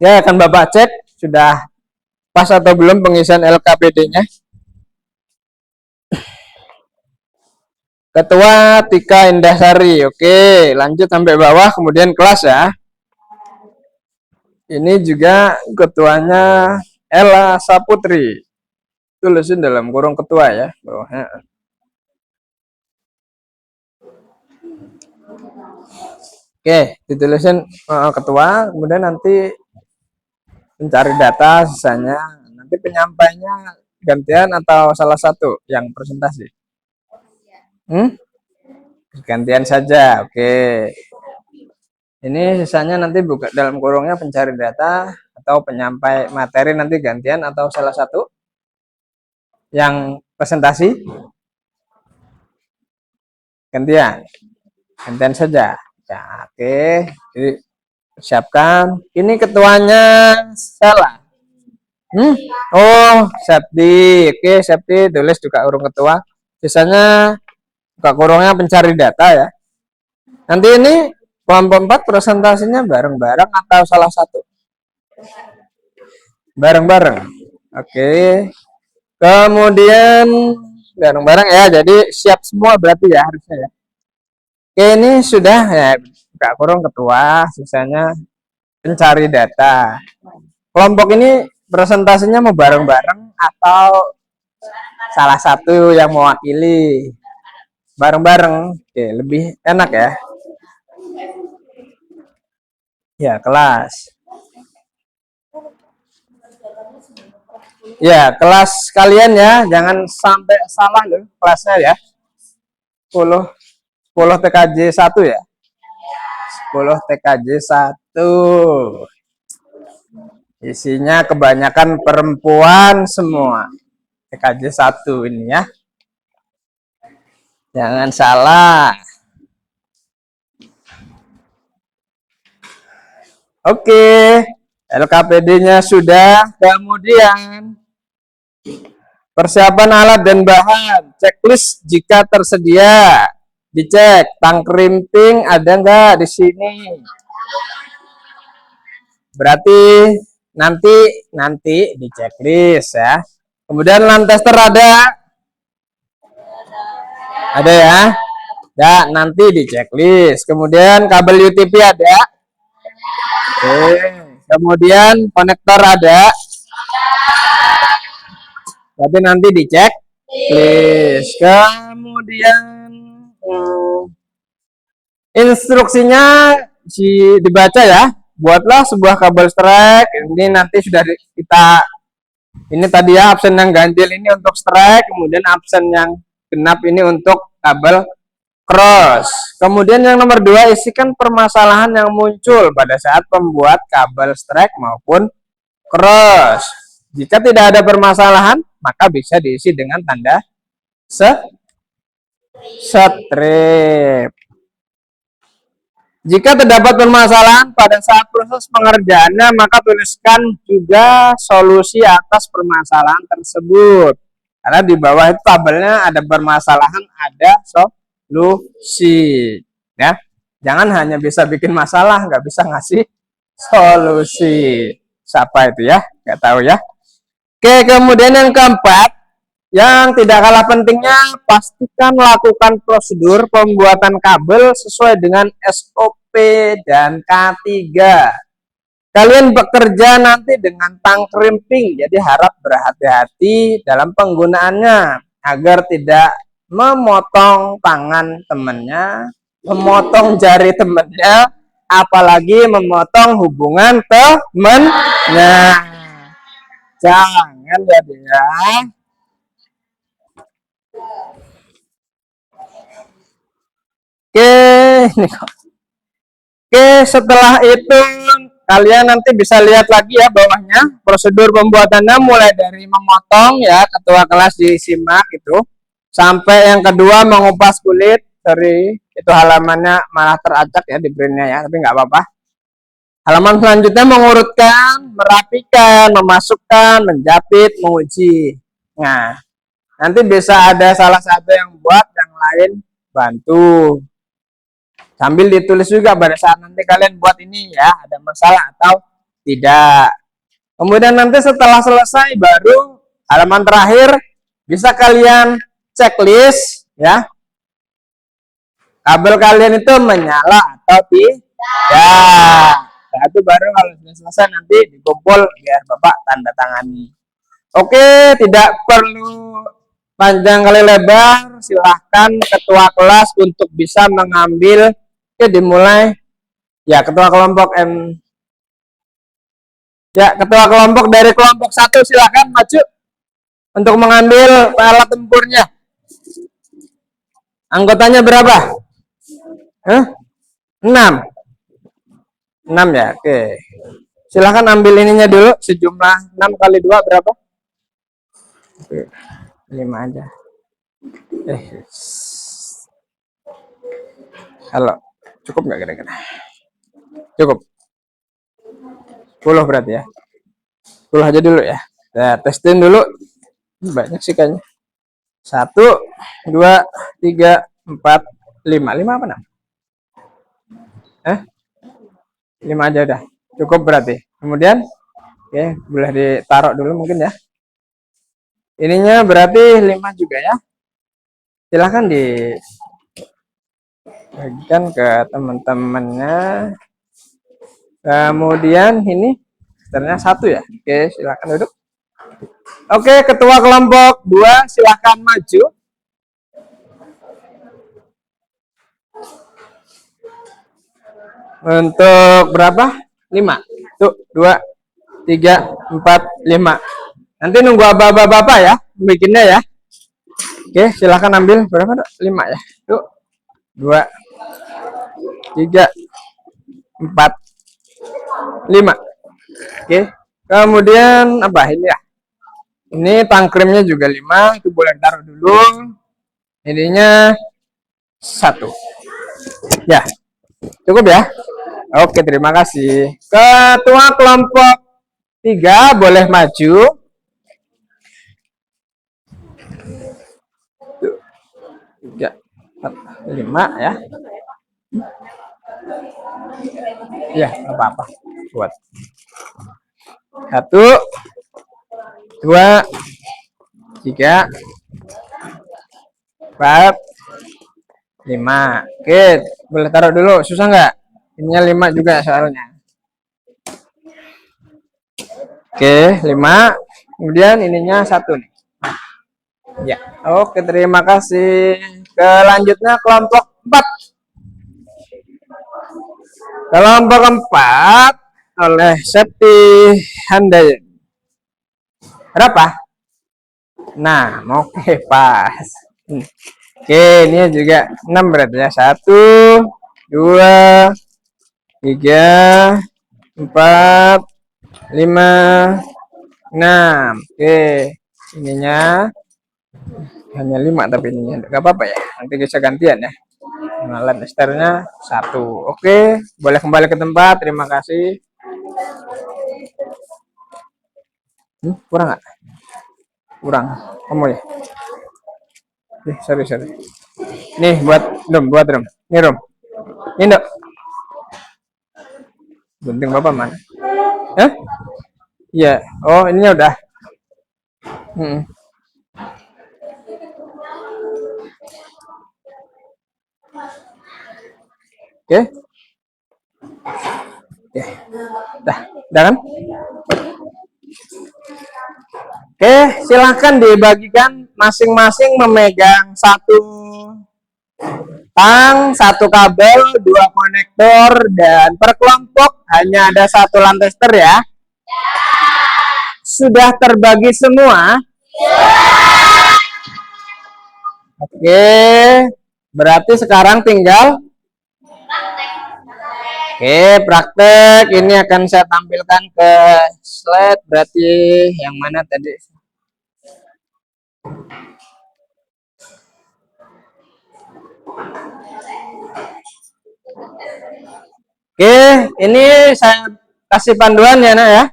Ya akan Bapak cek sudah pas atau belum pengisian LKPD-nya. Ketua Tika Indahsari. Oke, lanjut sampai bawah kemudian kelas ya. Ini juga ketuanya Ella Saputri. Tulisin dalam kurung ketua ya bawahnya. Oke, ditulisin ketua, kemudian nanti mencari data sisanya. Nanti penyampainya gantian atau salah satu yang presentasi? Gantian saja. Oke. Ini sisanya nanti buka dalam kurungnya pencari data atau penyampai materi nanti gantian atau salah satu yang presentasi gantian saja ya. Oke, jadi siapkan. Ini ketuanya salah. Oh, Septi. Oke, Septi tulis juga kurung ketua. Sisanya buka kurungnya pencari data ya. Nanti ini kelompok 4 presentasinya bareng-bareng atau salah satu? Bareng-bareng. Oke. Kemudian bareng-bareng ya, jadi siap semua berarti ya harusnya ya. Oke, ini sudah ya, buka kurung ketua, sisanya pencari data. Kelompok ini presentasinya mau bareng-bareng atau salah satu yang mewakili? Bareng-bareng. Oke, lebih enak ya. Ya, kelas. Ya, kelas kalian ya, jangan sampai salah loh kelasnya ya. 10 TKJ 1 ya. 10 TKJ 1. Isinya kebanyakan perempuan semua. TKJ 1 ini ya. Jangan salah. Oke, LKPD-nya sudah. Kemudian persiapan alat dan bahan, checklist jika tersedia. Dicek, tang krimping ada nggak di sini? Berarti nanti di checklist ya. Kemudian lamp tester ada ya. Ya, nanti di checklist. Kemudian kabel UTP ada. Oke. Kemudian konektor ada. Berarti nanti dicek list. Kemudian instruksinya dibaca ya. Buatlah sebuah kabel strike. Ini nanti sudah kita ini tadi ya, absen yang ganjil ini untuk strike, kemudian absen yang genap ini untuk kabel cross. Kemudian yang nomor 2, isikan permasalahan yang muncul pada saat pembuat kabel strike maupun cross. Jika tidak ada permasalahan, maka bisa diisi dengan tanda strip. Jika terdapat permasalahan pada saat proses pengerjaannya, maka tuliskan juga solusi atas permasalahan tersebut. Karena di bawah itu tabelnya ada permasalahan, ada solusi. Ya, jangan hanya bisa bikin masalah, nggak bisa ngasih solusi. Siapa itu ya? Nggak tahu ya. Oke, kemudian yang keempat, yang tidak kalah pentingnya, pastikan lakukan prosedur pembuatan kabel sesuai dengan SOP dan K3. Kalian bekerja nanti dengan tang krimping, jadi harap berhati-hati dalam penggunaannya agar tidak memotong tangan temannya, memotong jari temannya, apalagi memotong hubungan temannya. Jangan jadi ya. Oke, setelah itu kalian nanti bisa lihat lagi ya bawahnya prosedur pembuatannya, mulai dari memotong ya, ketua kelas disimak itu, sampai yang kedua mengupas kulit. Sorry, itu halamannya malah teracak ya di printnya ya, tapi nggak apa-apa. Halaman selanjutnya mengurutkan, merapikan, memasukkan, menjepit, menguji. Nah, nanti bisa ada salah satu yang buat, yang lain bantu. Sambil ditulis juga pada saat nanti kalian buat ini ya, ada masalah atau tidak. Kemudian nanti setelah selesai baru halaman terakhir bisa kalian checklist ya. Kabel kalian itu menyala atau tidak. Nah, itu baru kalau sudah selesai nanti dikumpul biar Bapak tanda tangani. Oke, tidak perlu panjang kali lebar, silahkan ketua kelas untuk bisa mengambil. Oke, dimulai ya, ketua kelompok ketua kelompok dari kelompok 1 silahkan maju untuk mengambil alat tempurnya. Anggotanya berapa? 6 ya. Oke, silahkan ambil ininya dulu, sejumlah 6 kali 2 berapa? Oke, 5 aja. Halo, cukup nggak kira-kira? Cukup 10 berarti ya, 10 aja dulu ya. Nah, testin dulu, banyak sih kayaknya. 1, 2, 3, 4, 5 apa 6? 5 aja udah cukup berarti. Kemudian oke, boleh ditaruh dulu mungkin ya. Ininya berarti 5 juga ya. Silahkan dibagikan ke teman-temannya. Kemudian ini ternyata 1 ya. Oke, silahkan duduk. Oke, ketua kelompok 2 silahkan maju. Untuk berapa? 5. Tuh, 2, 3, 4, 5. Nanti nunggu bapak-bapak ya, bikinnya ya. Oke, silahkan ambil berapa? 5 ya. Yuk. 2, 3, 4, 5. Oke. Kemudian apa ini ya? Ini tangkrimnya juga 5, itu boleh taruh dulu. Ininya 1. Ya. Cukup ya? Oke, terima kasih. Ketua kelompok 3 boleh maju. 3, 4, 5 ya. Ya, apa-apa. Buat. 1, 2, 3, 4, 5. Oke, boleh taruh dulu. Susah nggak? Ininya 5 juga soalnya. Oke, 5. Kemudian ininya 1 nih. Ya, oke, terima kasih. Selanjutnya kelompok 4. Kelompok 4 oleh Septi Handayan. Berapa? Nah, oke, pas. Oke, ini juga 6 berarti ya. 1, 2, 3, 4, 5, 6. Oke, ininya hanya 5 tapi ininya nggak apa-apa ya. Nanti bisa gantian ya. Malam esternya 1. Oke, boleh kembali ke tempat. Terima kasih. Kurang nggak? Kurang. Kamu ya? Sorry. Nih buat Rom. Nih Rom. Ini dok. Gunting bapak mana? Iya. Oh, ininya udah. Oke. Dah kan? Oke, silahkan dibagikan masing-masing memegang 1 tang, 1 kabel, 2 konektor, dan per kelompok hanya ada 1 lantester ya. Sudah terbagi semua? Oke, berarti sekarang tinggal praktek. Ini akan saya tampilkan ke slide. Berarti yang mana tadi? Oke, ini saya kasih panduan ya, Nak ya,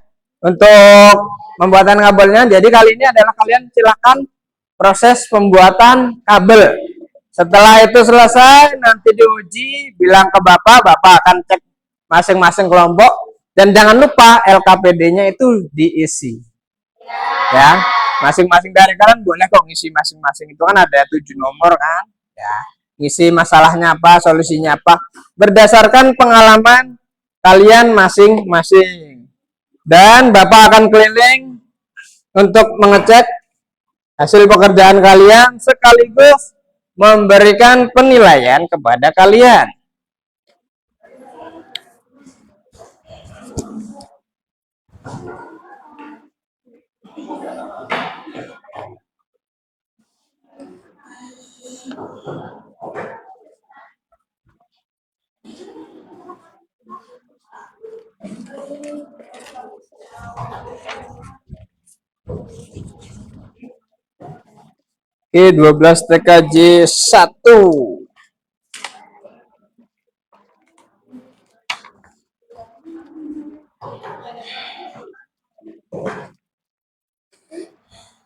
untuk pembuatan kabelnya. Jadi kali ini adalah kalian silakan proses pembuatan kabel. Setelah itu selesai, nanti diuji, bilang ke Bapak akan cek masing-masing kelompok, dan jangan lupa LKPD-nya itu diisi. Ya, masing-masing dari kalian boleh kok ngisi masing-masing, itu kan ada 7 nomor kan. Ya, ngisi masalahnya apa, solusinya apa, berdasarkan pengalaman kalian masing-masing. Dan Bapak akan keliling untuk mengecek hasil pekerjaan kalian sekaligus memberikan penilaian kepada kalian. Oke, 12 TKJ 1.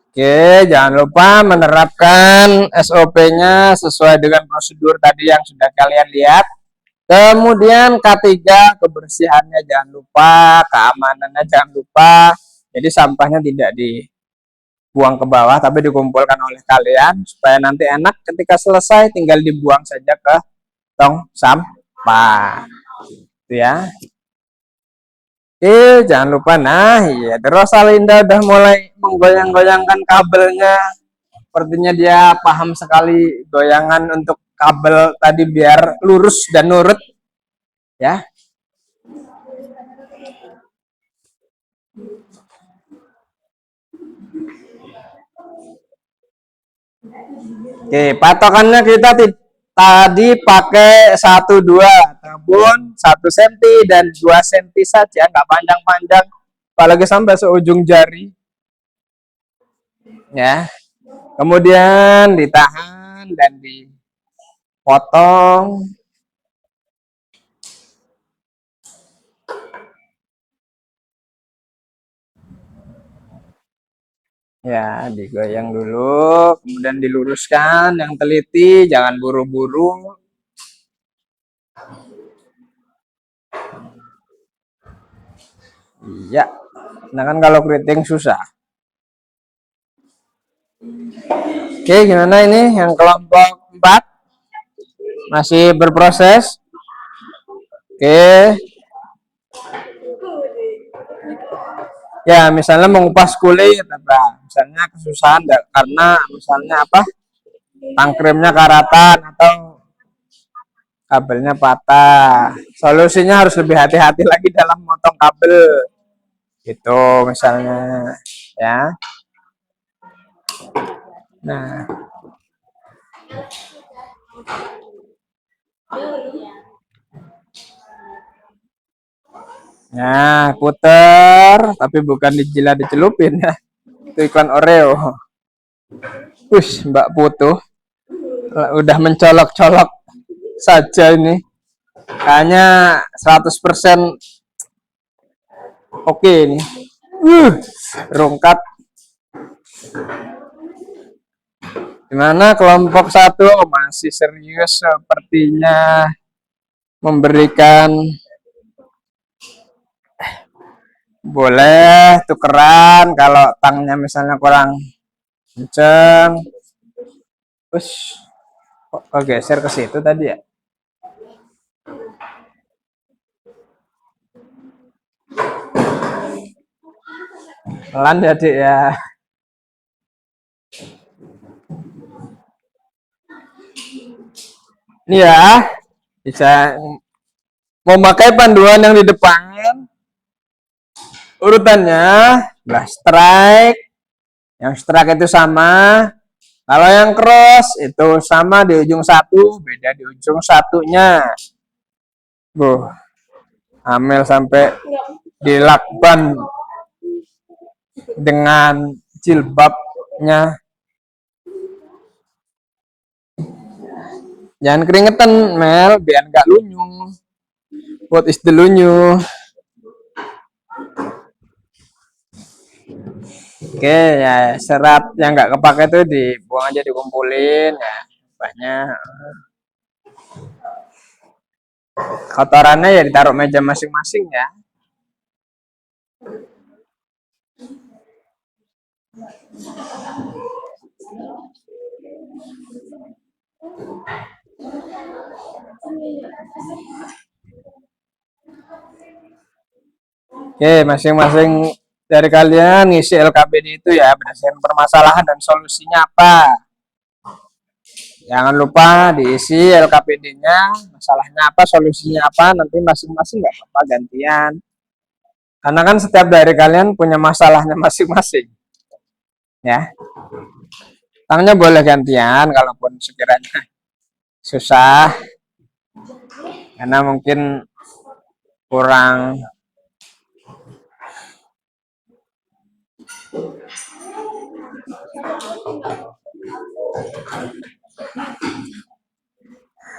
Oke, jangan lupa menerapkan SOP-nya sesuai dengan prosedur tadi yang sudah kalian lihat. Kemudian K3, kebersihannya jangan lupa, keamanannya jangan lupa. Jadi sampahnya tidak dibuang ke bawah, tapi dikumpulkan oleh kalian supaya nanti enak ketika selesai tinggal dibuang saja ke tong sampah. Itu ya. Jangan lupa, nah iya, Rosalinda udah mulai menggoyang-goyangkan kabelnya. Sepertinya dia paham sekali goyangan untuk kabel tadi biar lurus dan nurut ya. Oke, patokannya kita tadi pakai 1 2 tabun 1 cm dan 2 cm saja, nggak panjang-panjang, apalagi sampai seujung jari. Ya, kemudian ditahan dan dipotong. Ya, digoyang dulu, kemudian diluruskan yang teliti, jangan buru-buru. Iya, nah kan kalau keriting susah. Oke, gimana ini yang kelompok 4? Masih berproses. Oke. Ya, misalnya mengupas kulit apa? Misalnya kesusahan karena misalnya apa? Tangkremnya karatan atau kabelnya patah. Solusinya harus lebih hati-hati lagi dalam motong kabel. Gitu misalnya, ya. Nah, nah puter, tapi bukan dijilat dicelupin ya. Itu iklan Oreo. Mbak Putu udah mencolok-colok saja ini. Kayaknya 100% oke ini. Rungkat. Gimana kelompok 1? Masih serius sepertinya memberikan. Boleh tukeran kalau tangnya misalnya kurang kenceng. Kok geser ke situ tadi ya? Pelan ya, Dik ya. Ini ya, bisa memakai panduan yang di depan. Urutannya belah strike. Yang strike itu sama. Kalau yang cross itu sama di ujung satu, beda di ujung satunya. Amel sampai dilakban dengan jilbabnya. Jangan keringetan, Mel, biar nggak lunyung. What is the lunyu? Oke, ya serat yang nggak kepake itu dibuang aja, dikumpulin ya, banyak. Kotorannya ya ditaruh meja masing-masing ya. Oke, masing-masing dari kalian ngisi LKPD itu ya, berdasarkan permasalahan dan solusinya apa. Jangan lupa diisi LKPD-nya, masalahnya apa, solusinya apa, nanti masing-masing nggak apa-apa gantian. Karena kan setiap dari kalian punya masalahnya masing-masing. Ya. Tangnya boleh gantian kalaupun sekiranya susah. Karena mungkin kurang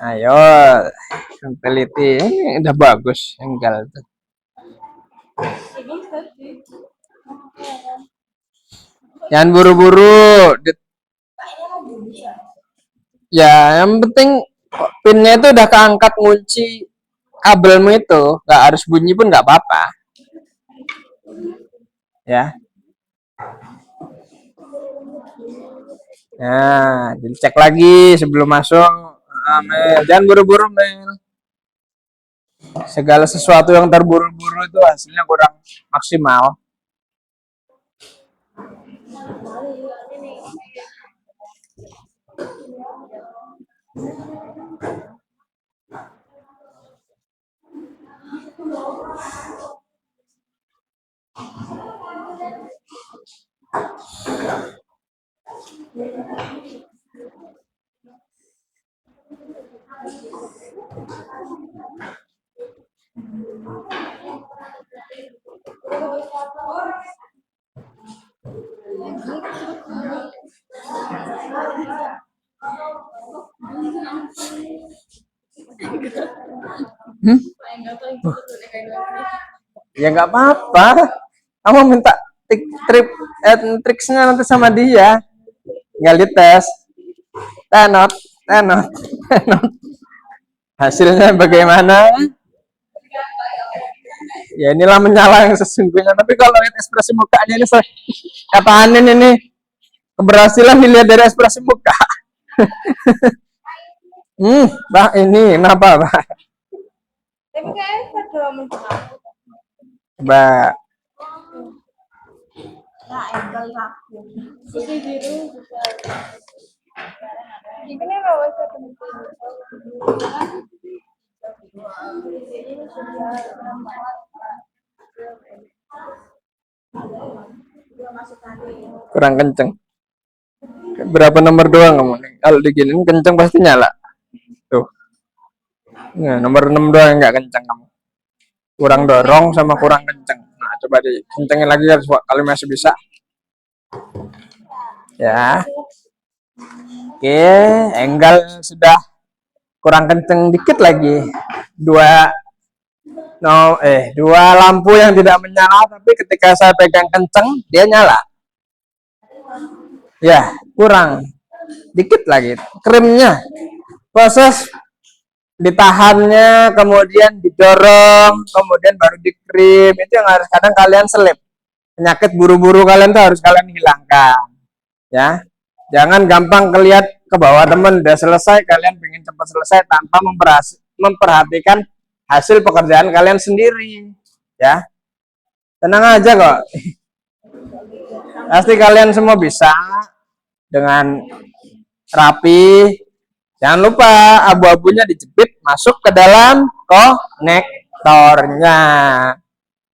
ayo teliti, ini udah bagus enggak tuh. Jangan buru-buru. Ya, yang penting pinnya itu udah keangkat ngunci kabelmu itu, nggak harus bunyi pun nggak apa-apa. Ya. Nah, dicek lagi sebelum masuk. Mel. Jangan buru-buru, Mel. Segala sesuatu yang terburu-buru itu hasilnya kurang maksimal. Hmm? Ya nggak apa-apa. Kamu minta triksnya nanti sama dia. Tinggal dites. Tenot, tenot, tenot. Hasilnya bagaimana? Ya inilah menyala yang sesungguhnya. Tapi kalau lihat ekspresi mukanya ini, kata Anin ini keberhasilan dilihat dari ekspresi muka. Bah ini kenapa, Bah? Tapi kayaknya pada menjelang. Bah, Nah, engkel aku. Putih biru juga. Ini bawa satu mesin. kurang kenceng. Berapa nomor doang kamu nih? Kalau diginin kenceng pasti nyala. Tuh. Nah, nomor 6 doang nggak kenceng kamu. Kurang dorong sama kurang kenceng. Nah, coba dikencengin lagi ya kalau masih bisa. Ya. Oke, enggal sudah kurang kenceng dikit lagi. Dua lampu yang tidak menyala, tapi ketika saya pegang kenceng dia nyala. Ya, kurang dikit lagi. Krimnya proses ditahannya, kemudian didorong, kemudian baru dikrim. Itu yang harus kadang kalian selip. Penyakit buru-buru kalian tuh harus kalian hilangkan. Ya, jangan gampang kelihat ke bawah teman udah selesai, kalian pengen cepat selesai tanpa memperhatikan hasil pekerjaan kalian sendiri. Ya, tenang aja kok. Pasti kalian semua bisa dengan rapi. Jangan lupa abu-abunya dijepit masuk ke dalam konektornya.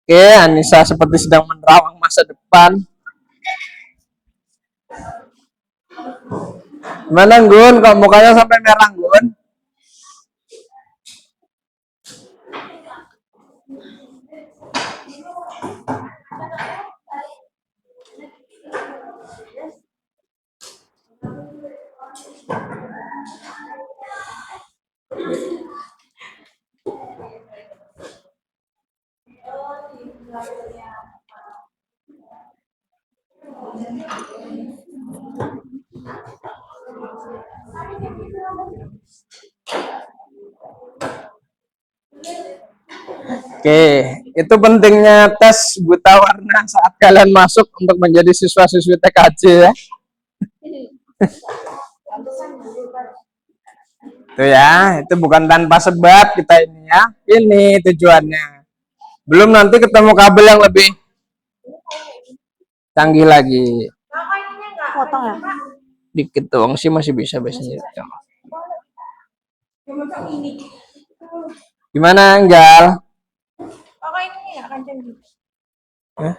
Oke, Anissa seperti sedang menerawang masa depan. Gimana Gun? Kok mukanya sampai merah Gun? Oke, itu pentingnya tes buta warna saat kalian masuk untuk menjadi siswa-siswi TKJ ya. Itu ya, itu bukan tanpa sebab kita ini ya. Ini tujuannya. Belum nanti ketemu kabel yang lebih canggih lagi. Potong ya? Dikit doang sih masih bisa biasanya. Gimana Enggal? Pakai ini ya kancing. Hah?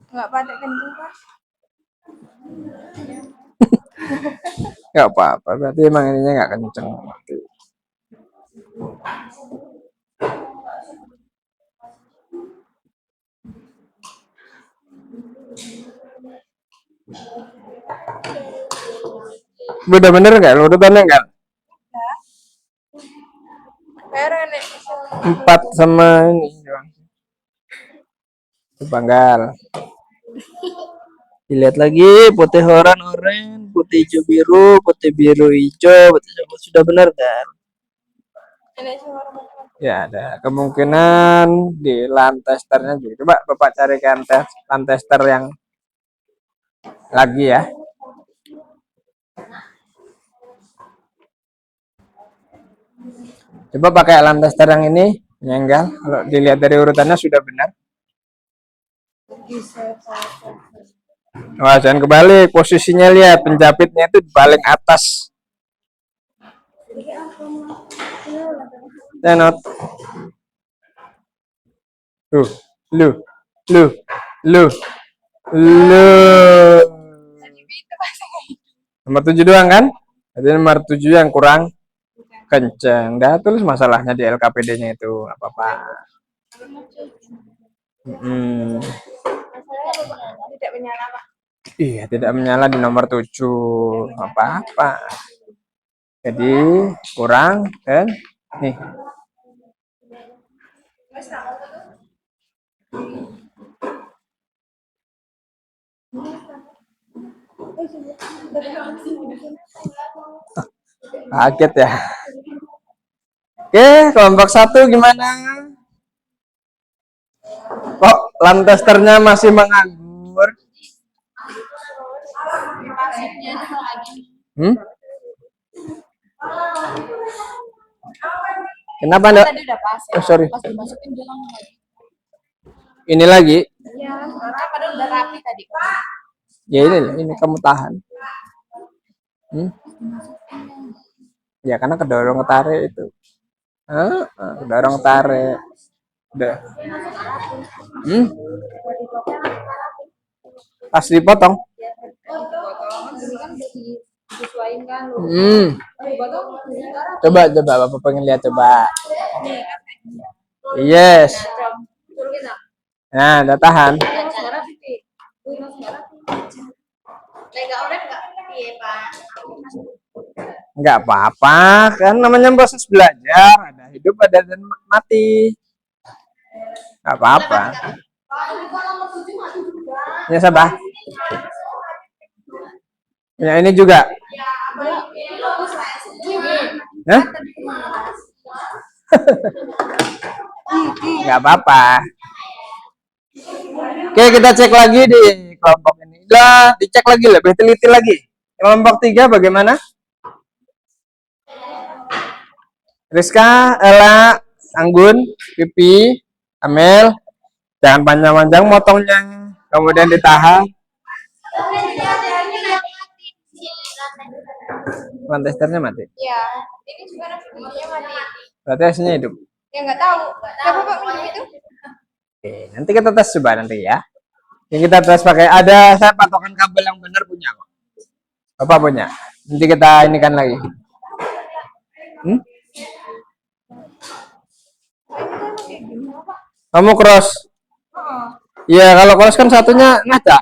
Enggak pakai kencing, Pak. Gak apa-apa, berarti emang ininya nggak kenceng. Udah bener nggak urutannya nggak? 4 sama ini doang. Banggal. Dilihat lagi putih oranye, putih hijau biru, putih biru hijau, putih hijau. Sudah benar kan? Ya ada kemungkinan di LAN testernya juga. Coba Bapak carikan LAN tester yang lagi ya. Coba pakai LAN tester yang ini, Enggal. Kalau dilihat dari urutannya sudah benar. Wah, jangan kebalik. Posisinya lihat, penjepitnya itu di paling atas. Tenot. Lu. Nomor 7 doang kan? Jadi nomor 7 yang kurang kenceng. Dah tulis masalahnya di LKPD-nya itu, apa-apa. Hmm, Masalahnya tidak menyala, Pak. iya, tidak menyala di nomor 7. Apa-apa. Jadi kurang dan nih. Kaget ya. Oke, kelompok 1 gimana? Kok lantesternya masih menganggur? Hmm? Kenapa enggak? Tadi udah pas ya. Oh, sorry. Pas dimasukin dia langsung lagi. Ini lagi. Iya, padahal udah rapi tadi. Ya ini kamu tahan. Hmm? Ya karena kedorong tarik itu. Kedorong tarik. Udah. Hmm? Pas dipotong. Hmm. Coba Bapak pengen lihat coba. Yes. Nah, udah tahan. Enggak apa-apa, kan namanya proses belajar, ada hidup, ada dan mati. Enggak apa-apa. Ya sabar. Ya ini juga. Hah? Enggak apa-apa. Oke, kita cek lagi di kelompok ini. Udah dicek lagi, lebih teliti lagi. Kelompok 3 bagaimana? Rizka, Ella, Anggun, Pipi, Amel. Jangan panjang-panjang motongnya. Kemudian ditahan. Testernya mati. Iya, ini juga videonya mati. Berarti hasilnya hidup. Ya nggak tahu. Coba Pak minum itu. Oke, nanti kita tes coba nanti ya. Yang kita tes pakai ada saya patokan kabel yang benar punya kok. Bapak punya. Nanti kita inikan lagi. Hmm? Kamu cross. Iya, kalau cross kan satunya ngaca.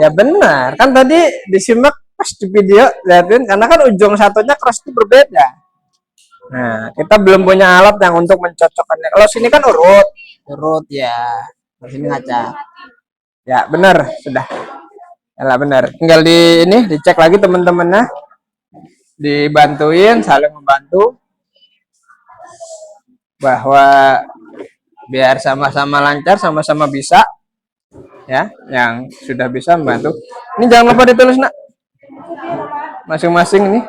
Ya benar, kan tadi disimak pas di video lihatin karena kan ujung satunya cross itu berbeda. Nah, kita belum punya alat yang untuk mencocokkannya. Kalau sini kan urut ya. Di sini ngaca. Ya benar, sudah. Ya benar. Tinggal di ini dicek lagi teman-temannya. Dibantuin, saling membantu bahwa biar sama-sama lancar, sama-sama bisa. Ya, yang sudah bisa membantu. Ini jangan lupa ditulis, Nak. Masing-masing nih.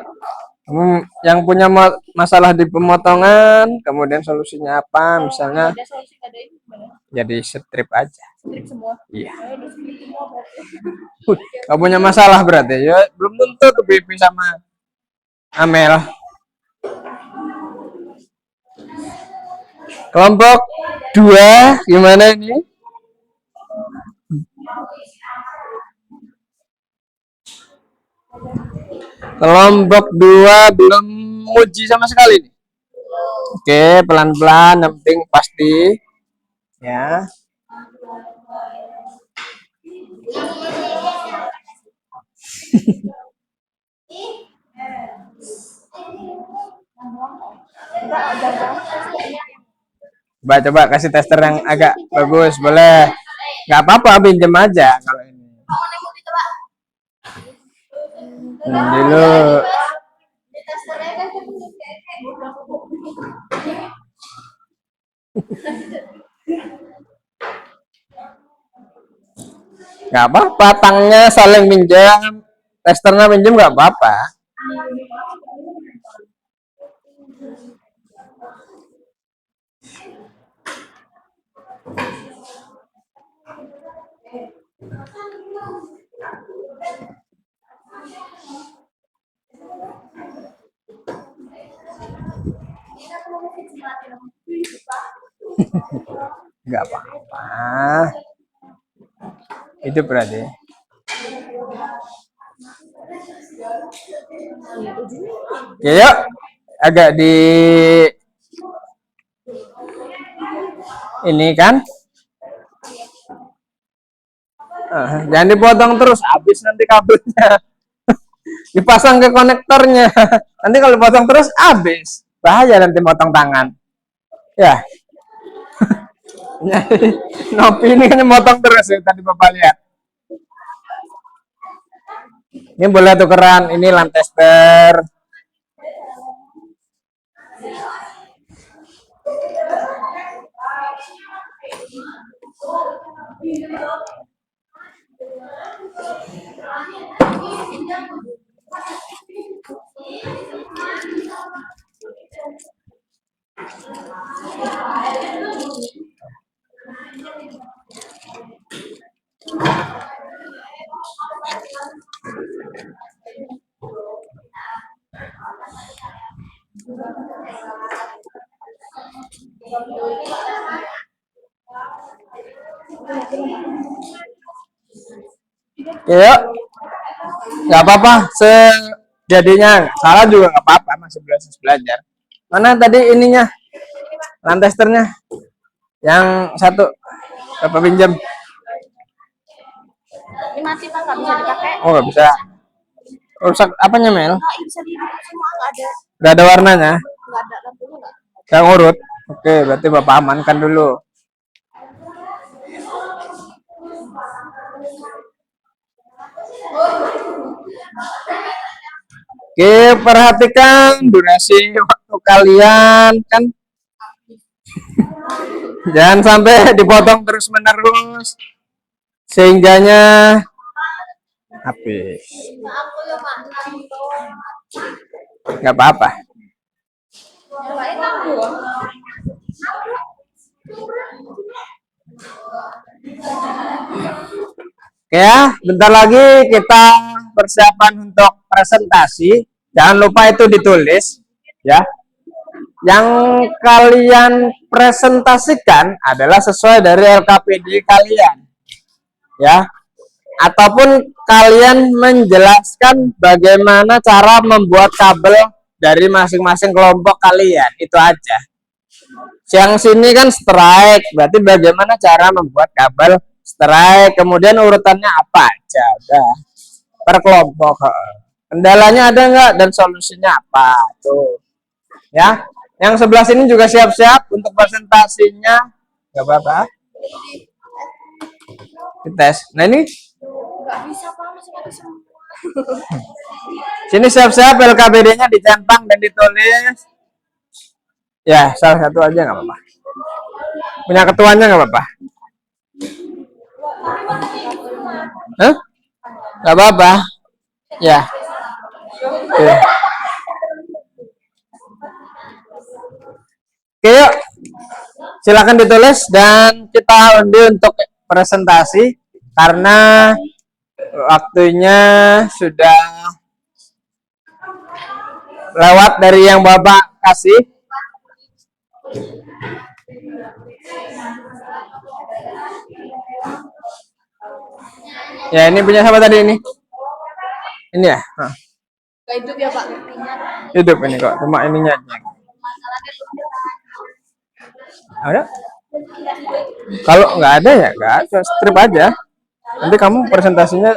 Yang punya masalah di pemotongan, kemudian solusinya apa, misalnya. Jadi strip aja. Strip semua. Iya. Gak punya masalah berarti. Ya, belum tentu tuh Pipi sama Amel. Kelompok 2 gimana ini? Kelompok 2 belum uji sama sekali nih. Oke, pelan-pelan, yang penting pasti ya. Coba kasih tester yang agak bagus, boleh. Nggak apa-apa, pinjam aja kalau ini. Dulu. Nggak apa-apa, tangnya saling pinjam, testernya pinjam nggak apa-apa. Nggak apa-apa. Itu berarti. Ya, yuk. Agak di Ini kan. Jangan dipotong terus, habis nanti kabelnya. Dipasang ke konektornya. Nanti kalau dipotong terus, habis. Bahaya nanti potong tangan. Ya. Nopi ini kan motong terus ya, tadi Bapak lihat. Ini boleh tukeran, ini Lancaster. Yuk, nggak apa-apa, sejadinya salah juga nggak apa-apa, masih belajar. Mana tadi ininya, Lancasternya, yang satu, Bapak pinjam. Ini mati Pak, nggak bisa dipakai. Oh nggak bisa, rusak apanya Mel? Bisa dipakai semua, nggak ada. Nggak ada warnanya, Nggak ada lampunya nggak. nggak ngurut. Oke, berarti Bapak amankan dulu. Oke, perhatikan durasi waktu kalian kan. Jangan sampai dipotong terus menerus sehingganya habis. Nggak apa-apa. Oke ya, bentar lagi kita persiapan untuk presentasi. Jangan lupa itu ditulis ya. Yang kalian presentasikan adalah sesuai dari LKPD kalian ya. Ataupun kalian menjelaskan bagaimana cara membuat kabel dari masing-masing kelompok kalian. Itu aja. Yang sini kan strike, berarti bagaimana cara membuat kabel strike, kemudian urutannya apa aja, udah per kelompok. Kendalanya ada nggak dan solusinya apa tuh ya. Yang sebelah sini juga siap-siap untuk presentasinya, nggak apa-apa. Dites. Nah ini Nggak bisa Pak, masih ada semua. sini siap-siap, LKPD-nya dicentang dan ditulis. Ya, salah satu aja nggak apa-apa. Punya ketuanya nggak apa-apa. Hah? Nggak apa-apa. Ya. Oke. Oke, yuk. Silakan ditulis dan kita undi untuk presentasi karena waktunya sudah lewat dari yang Bapak kasih. Ya, ini punya siapa tadi ini? Ini ya? Nggak hidup ya Pak? Hidup ini kok, cuma ininya aja. Ada? Kalau nggak ada ya nggak ada, strip aja. Nanti kamu presentasinya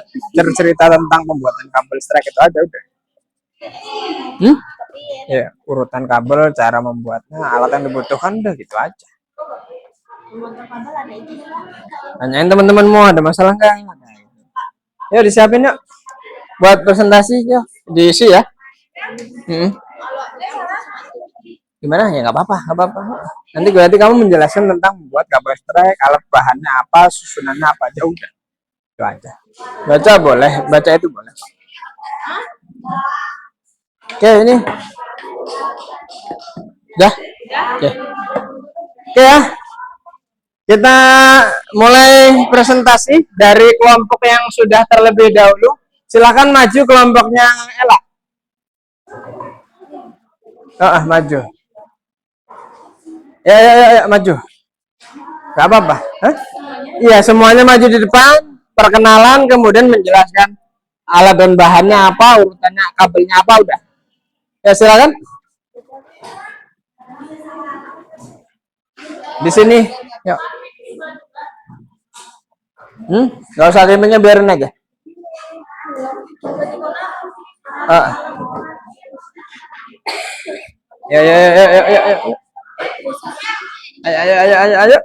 cerita tentang pembuatan kabel strike itu aja udah. Ya, urutan kabel, cara membuatnya, alat yang dibutuhkan udah gitu aja. Tanyain teman-temanmu ada masalah nggak? Yuk disiapin yuk buat presentasi yuk diisi ya. Gimana ya nggak apa-apa. Nanti kamu menjelaskan tentang membuat kabel strike, alat bahannya apa, susunannya apa aja udah. Itu aja. Baca boleh, baca itu boleh. Oke ini. Ya. Oke ya. Kita mulai presentasi dari kelompok yang sudah terlebih dahulu. Silakan maju kelompoknya Ella. Maju. Ya, maju. Gak apa-apa. Iya, semuanya maju di depan, perkenalan, kemudian menjelaskan alat dan bahannya apa, urutannya, kabelnya apa, udah. Ya, silakan. Di sini. Yuk. Gak usah timingnya, biarin aja. Ya, ya, ya, ya, ya, ya. Ayo, ayo, ayo, ayo, ayo.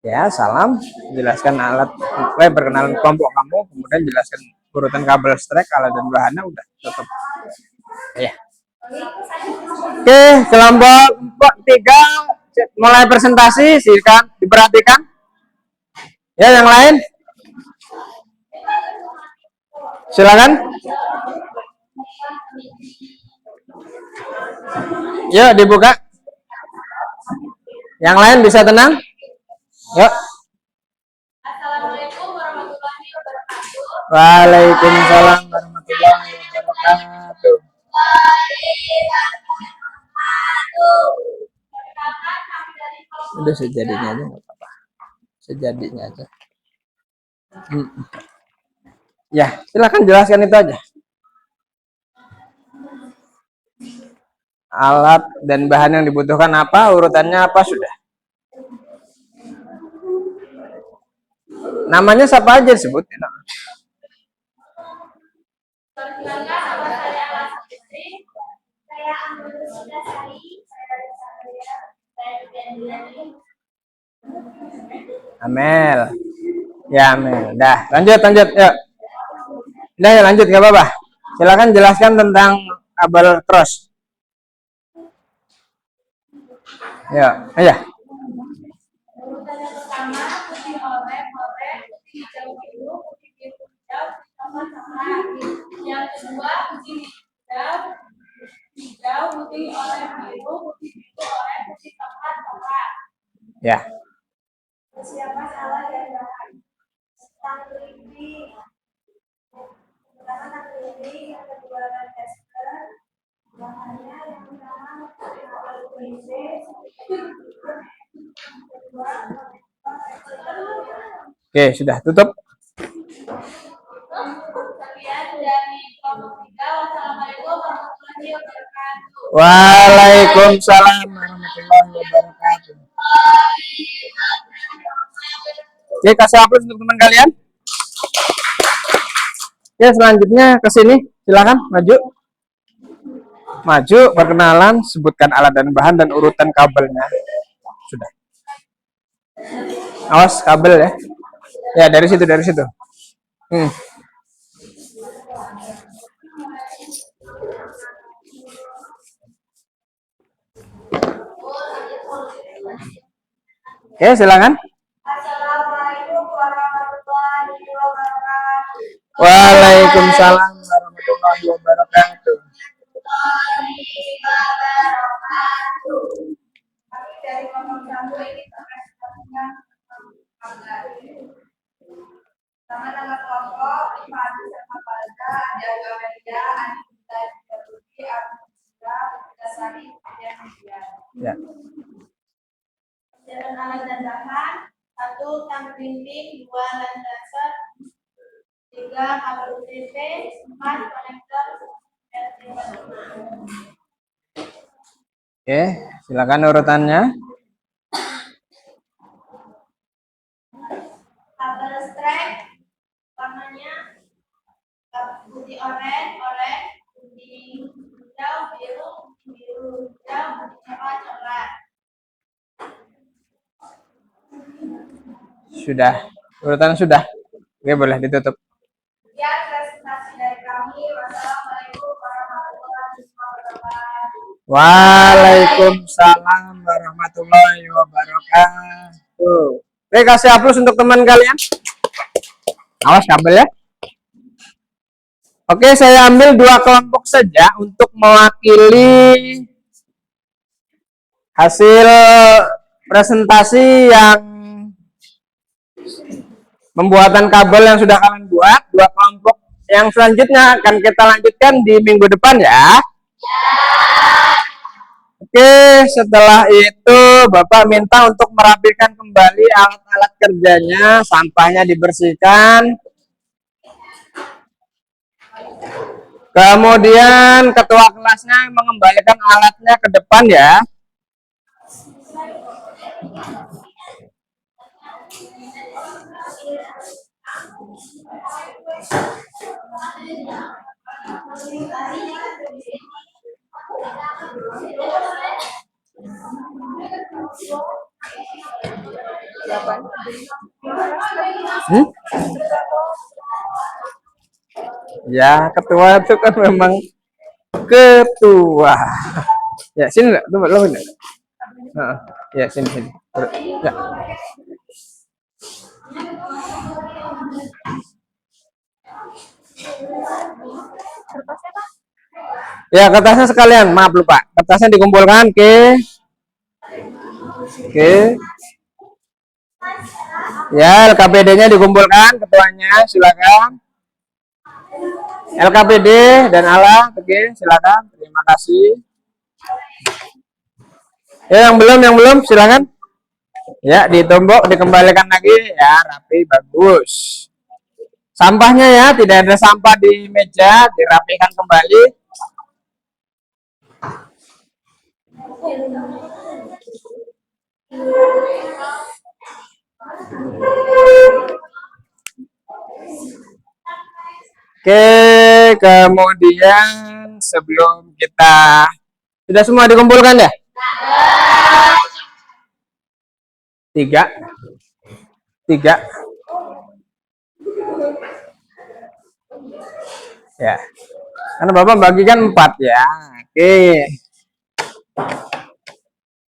Ya, salam. Jelaskan alat, perkenalan kelompok kamu, kemudian jelaskan urutan kabel strek, alat dan bahannya, udah tutup. Ya. Oke, kelompok 3 mulai presentasi, silakan diperhatikan. Ya, yang lain. Silakan. Yuk, dibuka. Yang lain bisa tenang. Yuk. Assalamualaikum warahmatullahi wabarakatuh. Waalaikumsalam warahmatullahi wabarakatuh. Udah sejadinya aja, nggak apa-apa. Sejadinya aja. Ya, silakan jelaskan itu aja. Alat dan bahan yang dibutuhkan apa, urutannya apa, sudah. Namanya siapa aja disebut. Perkenalkan, nama saya Alasa Fitri. Saya Amrul Sari. Amel. Ya, Amel. Dah, lanjut, lanjut. Yuk. Udah, ya, lanjut, nggak apa-apa. Silakan jelaskan tentang kabel cross. Ya, ayo. Urutan yang pertama, putih oranye, putih hijau biru, putih biru hijau, sama-sama. Yang kedua, putih hijau, putih oranye biru, putih biru oranye, putih coklat coklat. Ya. Persiapan alat dan bahan. Tang lidi, pertama tang lidi, yang kedua tester, bahannya yang pertama alat PVC, Oke, sudah tutup. Sekian dari kelompok 3. Wassalamualaikum warahmatullahi wabarakatuh. Waalaikumsalam warahmatullahi wabarakatuh. Oke, kasih aplaus untuk teman kalian. Oke, selanjutnya ke sini, silakan maju. Maju, perkenalan, sebutkan alat dan bahan dan urutan kabelnya. Sudah. Awas kabel ya. Ya, dari situ, dari situ. Oke, silakan. Assalamualaikum warahmatullahi wabarakatuh. Waalaikumsalam warahmatullahi wabarakatuh. Kami dari kelompok 1 ini terkait nama kelompok Ifadi sama Balda, ada Gamelia, Anita, Rudy, Abdullah, Dasari, dan Media. Ya. Jalan alat dan bahan, 1 tang printing, 2 landasan, 3 kabel UTP, 4 konektor, dan 5. Oke, silakan urutannya. Kabel strek, warnanya putih oranye, putih hijau, biru, hijau, putih coklat coklat. Sudah, urutan sudah. Oke, boleh ditutup. Sekian presentasi dari kami. Wassalamualaikum warahmatullahi wabarakatuh. Waalaikumsalam warahmatullahi wabarakatuh. Oke, kasih aplaus untuk teman kalian. Awas kabel ya. Oke, saya ambil 2 kelompok saja untuk mewakili hasil presentasi yang pembuatan kabel yang sudah kalian buat. 2 kelompok yang selanjutnya akan kita lanjutkan di minggu depan ya. Oke, setelah itu Bapak minta untuk merapikan kembali alat-alat kerjanya, sampahnya dibersihkan. Kemudian ketua kelasnya mengembalikan alatnya ke depan ya. Hmm? Ya, ketua itu kan memang ketua. Ya, sini enggak? Tunggu, lo enggak? Heeh. Ya, sini. Ya. Ya, kertasnya sekalian. Maaf lupa. Kertasnya dikumpulkan ke ya, LKPD-nya dikumpulkan, ketuanya silakan. LKPD dan Ala, oke, silakan. Terima kasih. Ya, yang belum silakan. Ya, ditumbuk, dikembalikan lagi. Ya, rapi, bagus. Sampahnya ya, tidak ada sampah di meja, dirapikan kembali. Oke, kemudian sebelum kita sudah semua dikumpulkan ya? Tiga. Ya, karena Bapak bagikan 4 ya.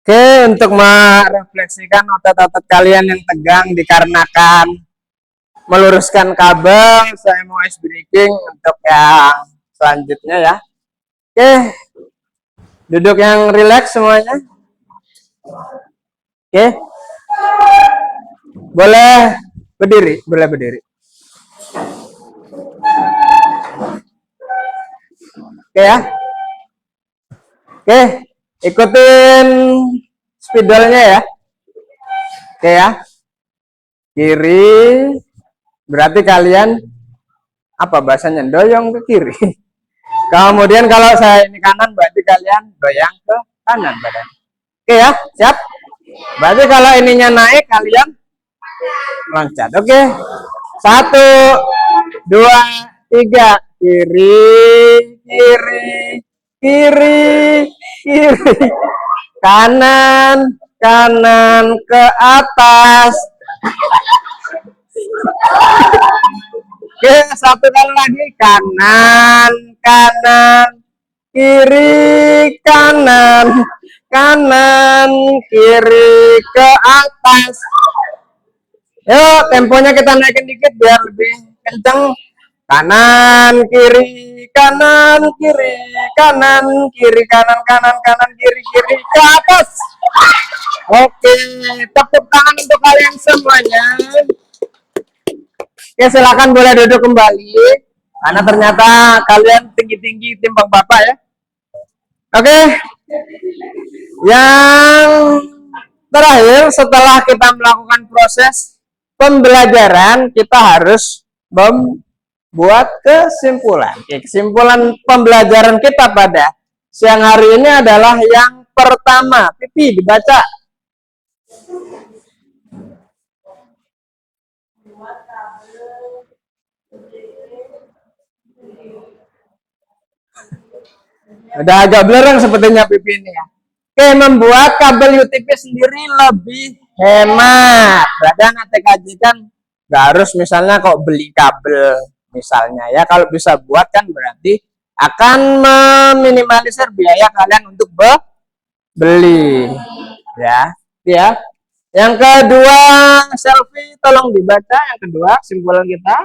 Oke, untuk merefleksikan otot-otot kalian yang tegang dikarenakan meluruskan kabel, saya mau ice breaking untuk yang selanjutnya ya. Oke, duduk yang rileks semuanya. Oke, boleh berdiri. Oke ya. Oke, ikutin spidolnya ya. Oke ya. Kiri, berarti kalian apa bahasanya? Doyong ke kiri. Kemudian kalau saya ini kanan, berarti kalian doyang ke kanan badan. Oke ya, siap? Berarti kalau ininya naik, kalian loncat. Oke. 1, 2, 3. Kiri. Kanan ke atas. Oke, 1 kali lagi. Kanan, kiri, kanan, kiri ke atas. Yuk, temponya kita naikin dikit biar lebih kenceng. Kanan, kiri, kiri, kanan, kiri ke atas. Oke, tepuk tangan untuk kalian semuanya. Oke, silakan boleh duduk kembali. Karena ternyata kalian tinggi-tinggi timbang Bapak ya. Oke. Yang terakhir, setelah kita melakukan proses pembelajaran, kita harus membuat kesimpulan. Oke, kesimpulan pembelajaran kita pada siang hari ini adalah yang pertama. Pipi dibaca. Udah agak blurang sepertinya pipi ini ya. Oke, membuat kabel UTP sendiri lebih hemat. Badan ATKJ kan nggak harus misalnya kok beli kabel misalnya ya. Kalau bisa buat kan berarti akan meminimalisir biaya kalian untuk beli ya. Yang kedua, selfie tolong dibaca. Yang kedua, kesimpulan kita.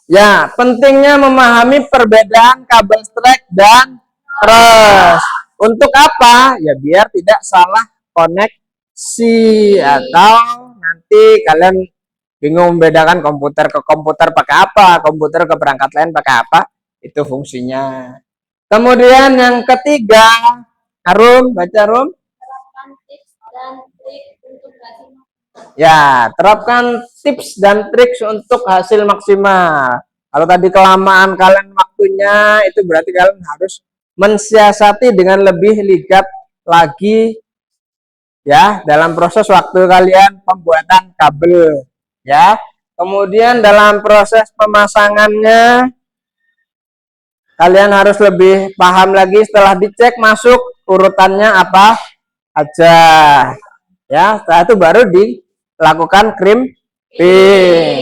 Ya, pentingnya memahami perbedaan kabel strike dan cross. Untuk apa? Ya biar tidak salah koneksi atau nanti kalian bingung membedakan komputer ke komputer pakai apa, komputer ke perangkat lain pakai apa. Itu fungsinya. Kemudian yang ketiga, Harum, baca Harum. Ya, terapkan tips dan trik untuk hasil maksimal. Kalau tadi kelamaan kalian waktunya, itu berarti kalian harus mensiasati dengan lebih ligat lagi ya dalam proses waktu kalian pembuatan kabel ya. Kemudian dalam proses pemasangannya kalian harus lebih paham lagi setelah dicek masuk urutannya apa aja ya. Setelah itu baru dilakukan crimping.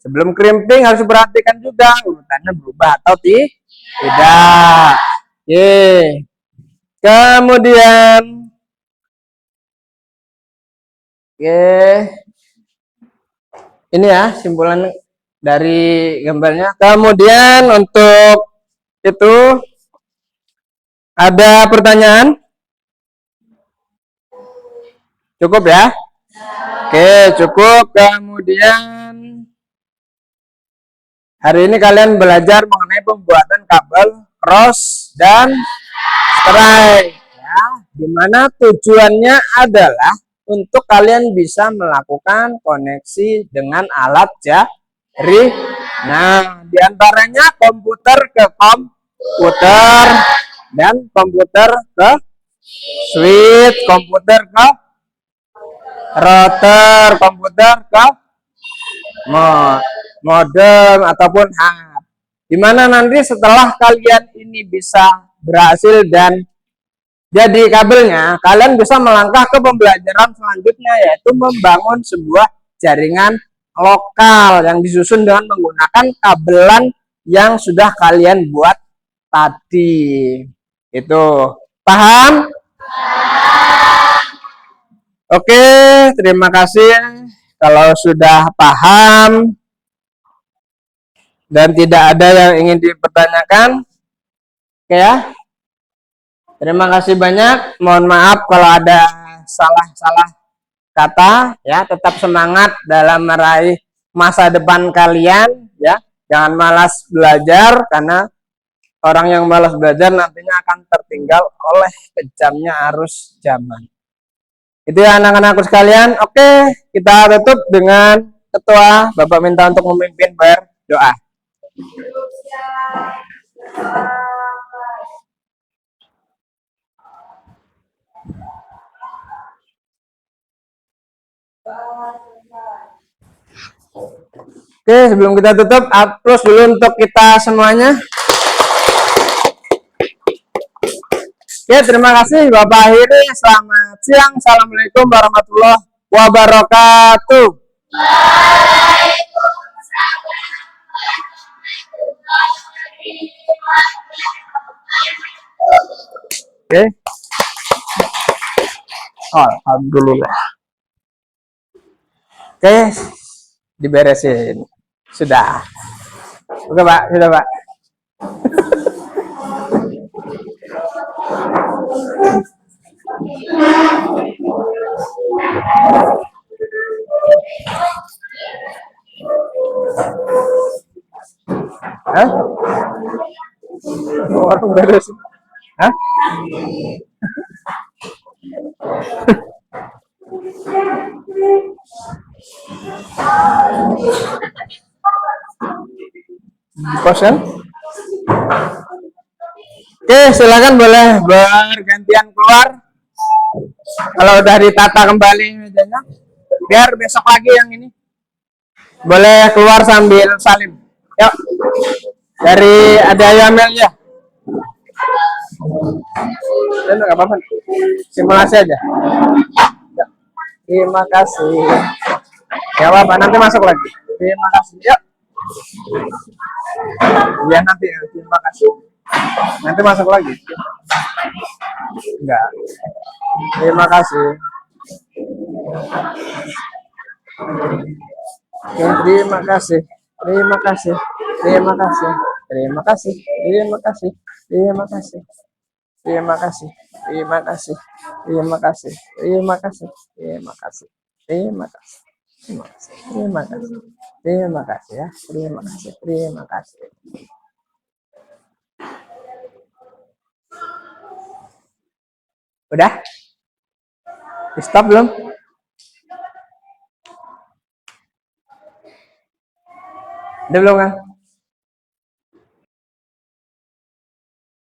Sebelum crimping harus diperhatikan juga urutannya berubah atau tidak. Oke. Kemudian ini ya simpulan dari gambarnya. Kemudian untuk itu ada pertanyaan? Cukup ya? Oke, cukup. Kemudian hari ini kalian belajar mengenai pembuatan kabel cross dan strike ya, dimana tujuannya adalah untuk kalian bisa melakukan koneksi dengan alat jari. Nah, diantaranya komputer ke komputer dan komputer ke switch, komputer ke router, komputer ke modem ataupun hub. Dimana nanti setelah kalian ini bisa berhasil dan jadi kabelnya, kalian bisa melangkah ke pembelajaran selanjutnya, yaitu membangun sebuah jaringan lokal yang disusun dengan menggunakan kabelan yang sudah kalian buat tadi. Itu paham? Oke, terima kasih kalau sudah paham dan tidak ada yang ingin dipertanyakan. Oke ya. Terima kasih banyak. Mohon maaf kalau ada salah-salah kata ya. Tetap semangat dalam meraih masa depan kalian ya. Jangan malas belajar, karena orang yang malas belajar nantinya akan tertinggal oleh kejamnya arus zaman. Itu ya anak-anakku sekalian. Oke, kita tutup dengan ketua. Bapak minta untuk memimpin berdoa. Oke, sebelum kita tutup, applause dulu untuk kita semuanya. Oke, terima kasih Bapak Akhiri. Selamat siang. Assalamualaikum warahmatullahi wabarakatuh. Oke. Alhamdulillah. Oke, diberesin. Sudah. Oke, Pak. Sudah, Pak. Hah? Orang beresin. Hah? Kosen? Oke, silakan boleh bergantian keluar. Kalau udah ditata kembali mejanya, biar besok lagi yang ini. Boleh keluar sambil salim. Yuk. Dari ada Yamel ya. Ya, nggak apa-apa. Simulasi aja. Ya. Terima kasih. Ya apa, nanti masuk lagi. Terima kasih. Yuk. Ya nanti. Terima kasih. Nanti masuk lagi. Enggak. Terima kasih. Oke, terima kasih. Terima kasih. Terima kasih. Terima kasih. Terima kasih. Terima kasih. Terima kasih. Terima kasih. Terima kasih. Terima kasih. Terima kasih. Terima kasih. Terima kasih. Terima kasih. Terima kasih ya. Terima kasih. Terima kasih. Udah? Di stop belum? Udah belum kan?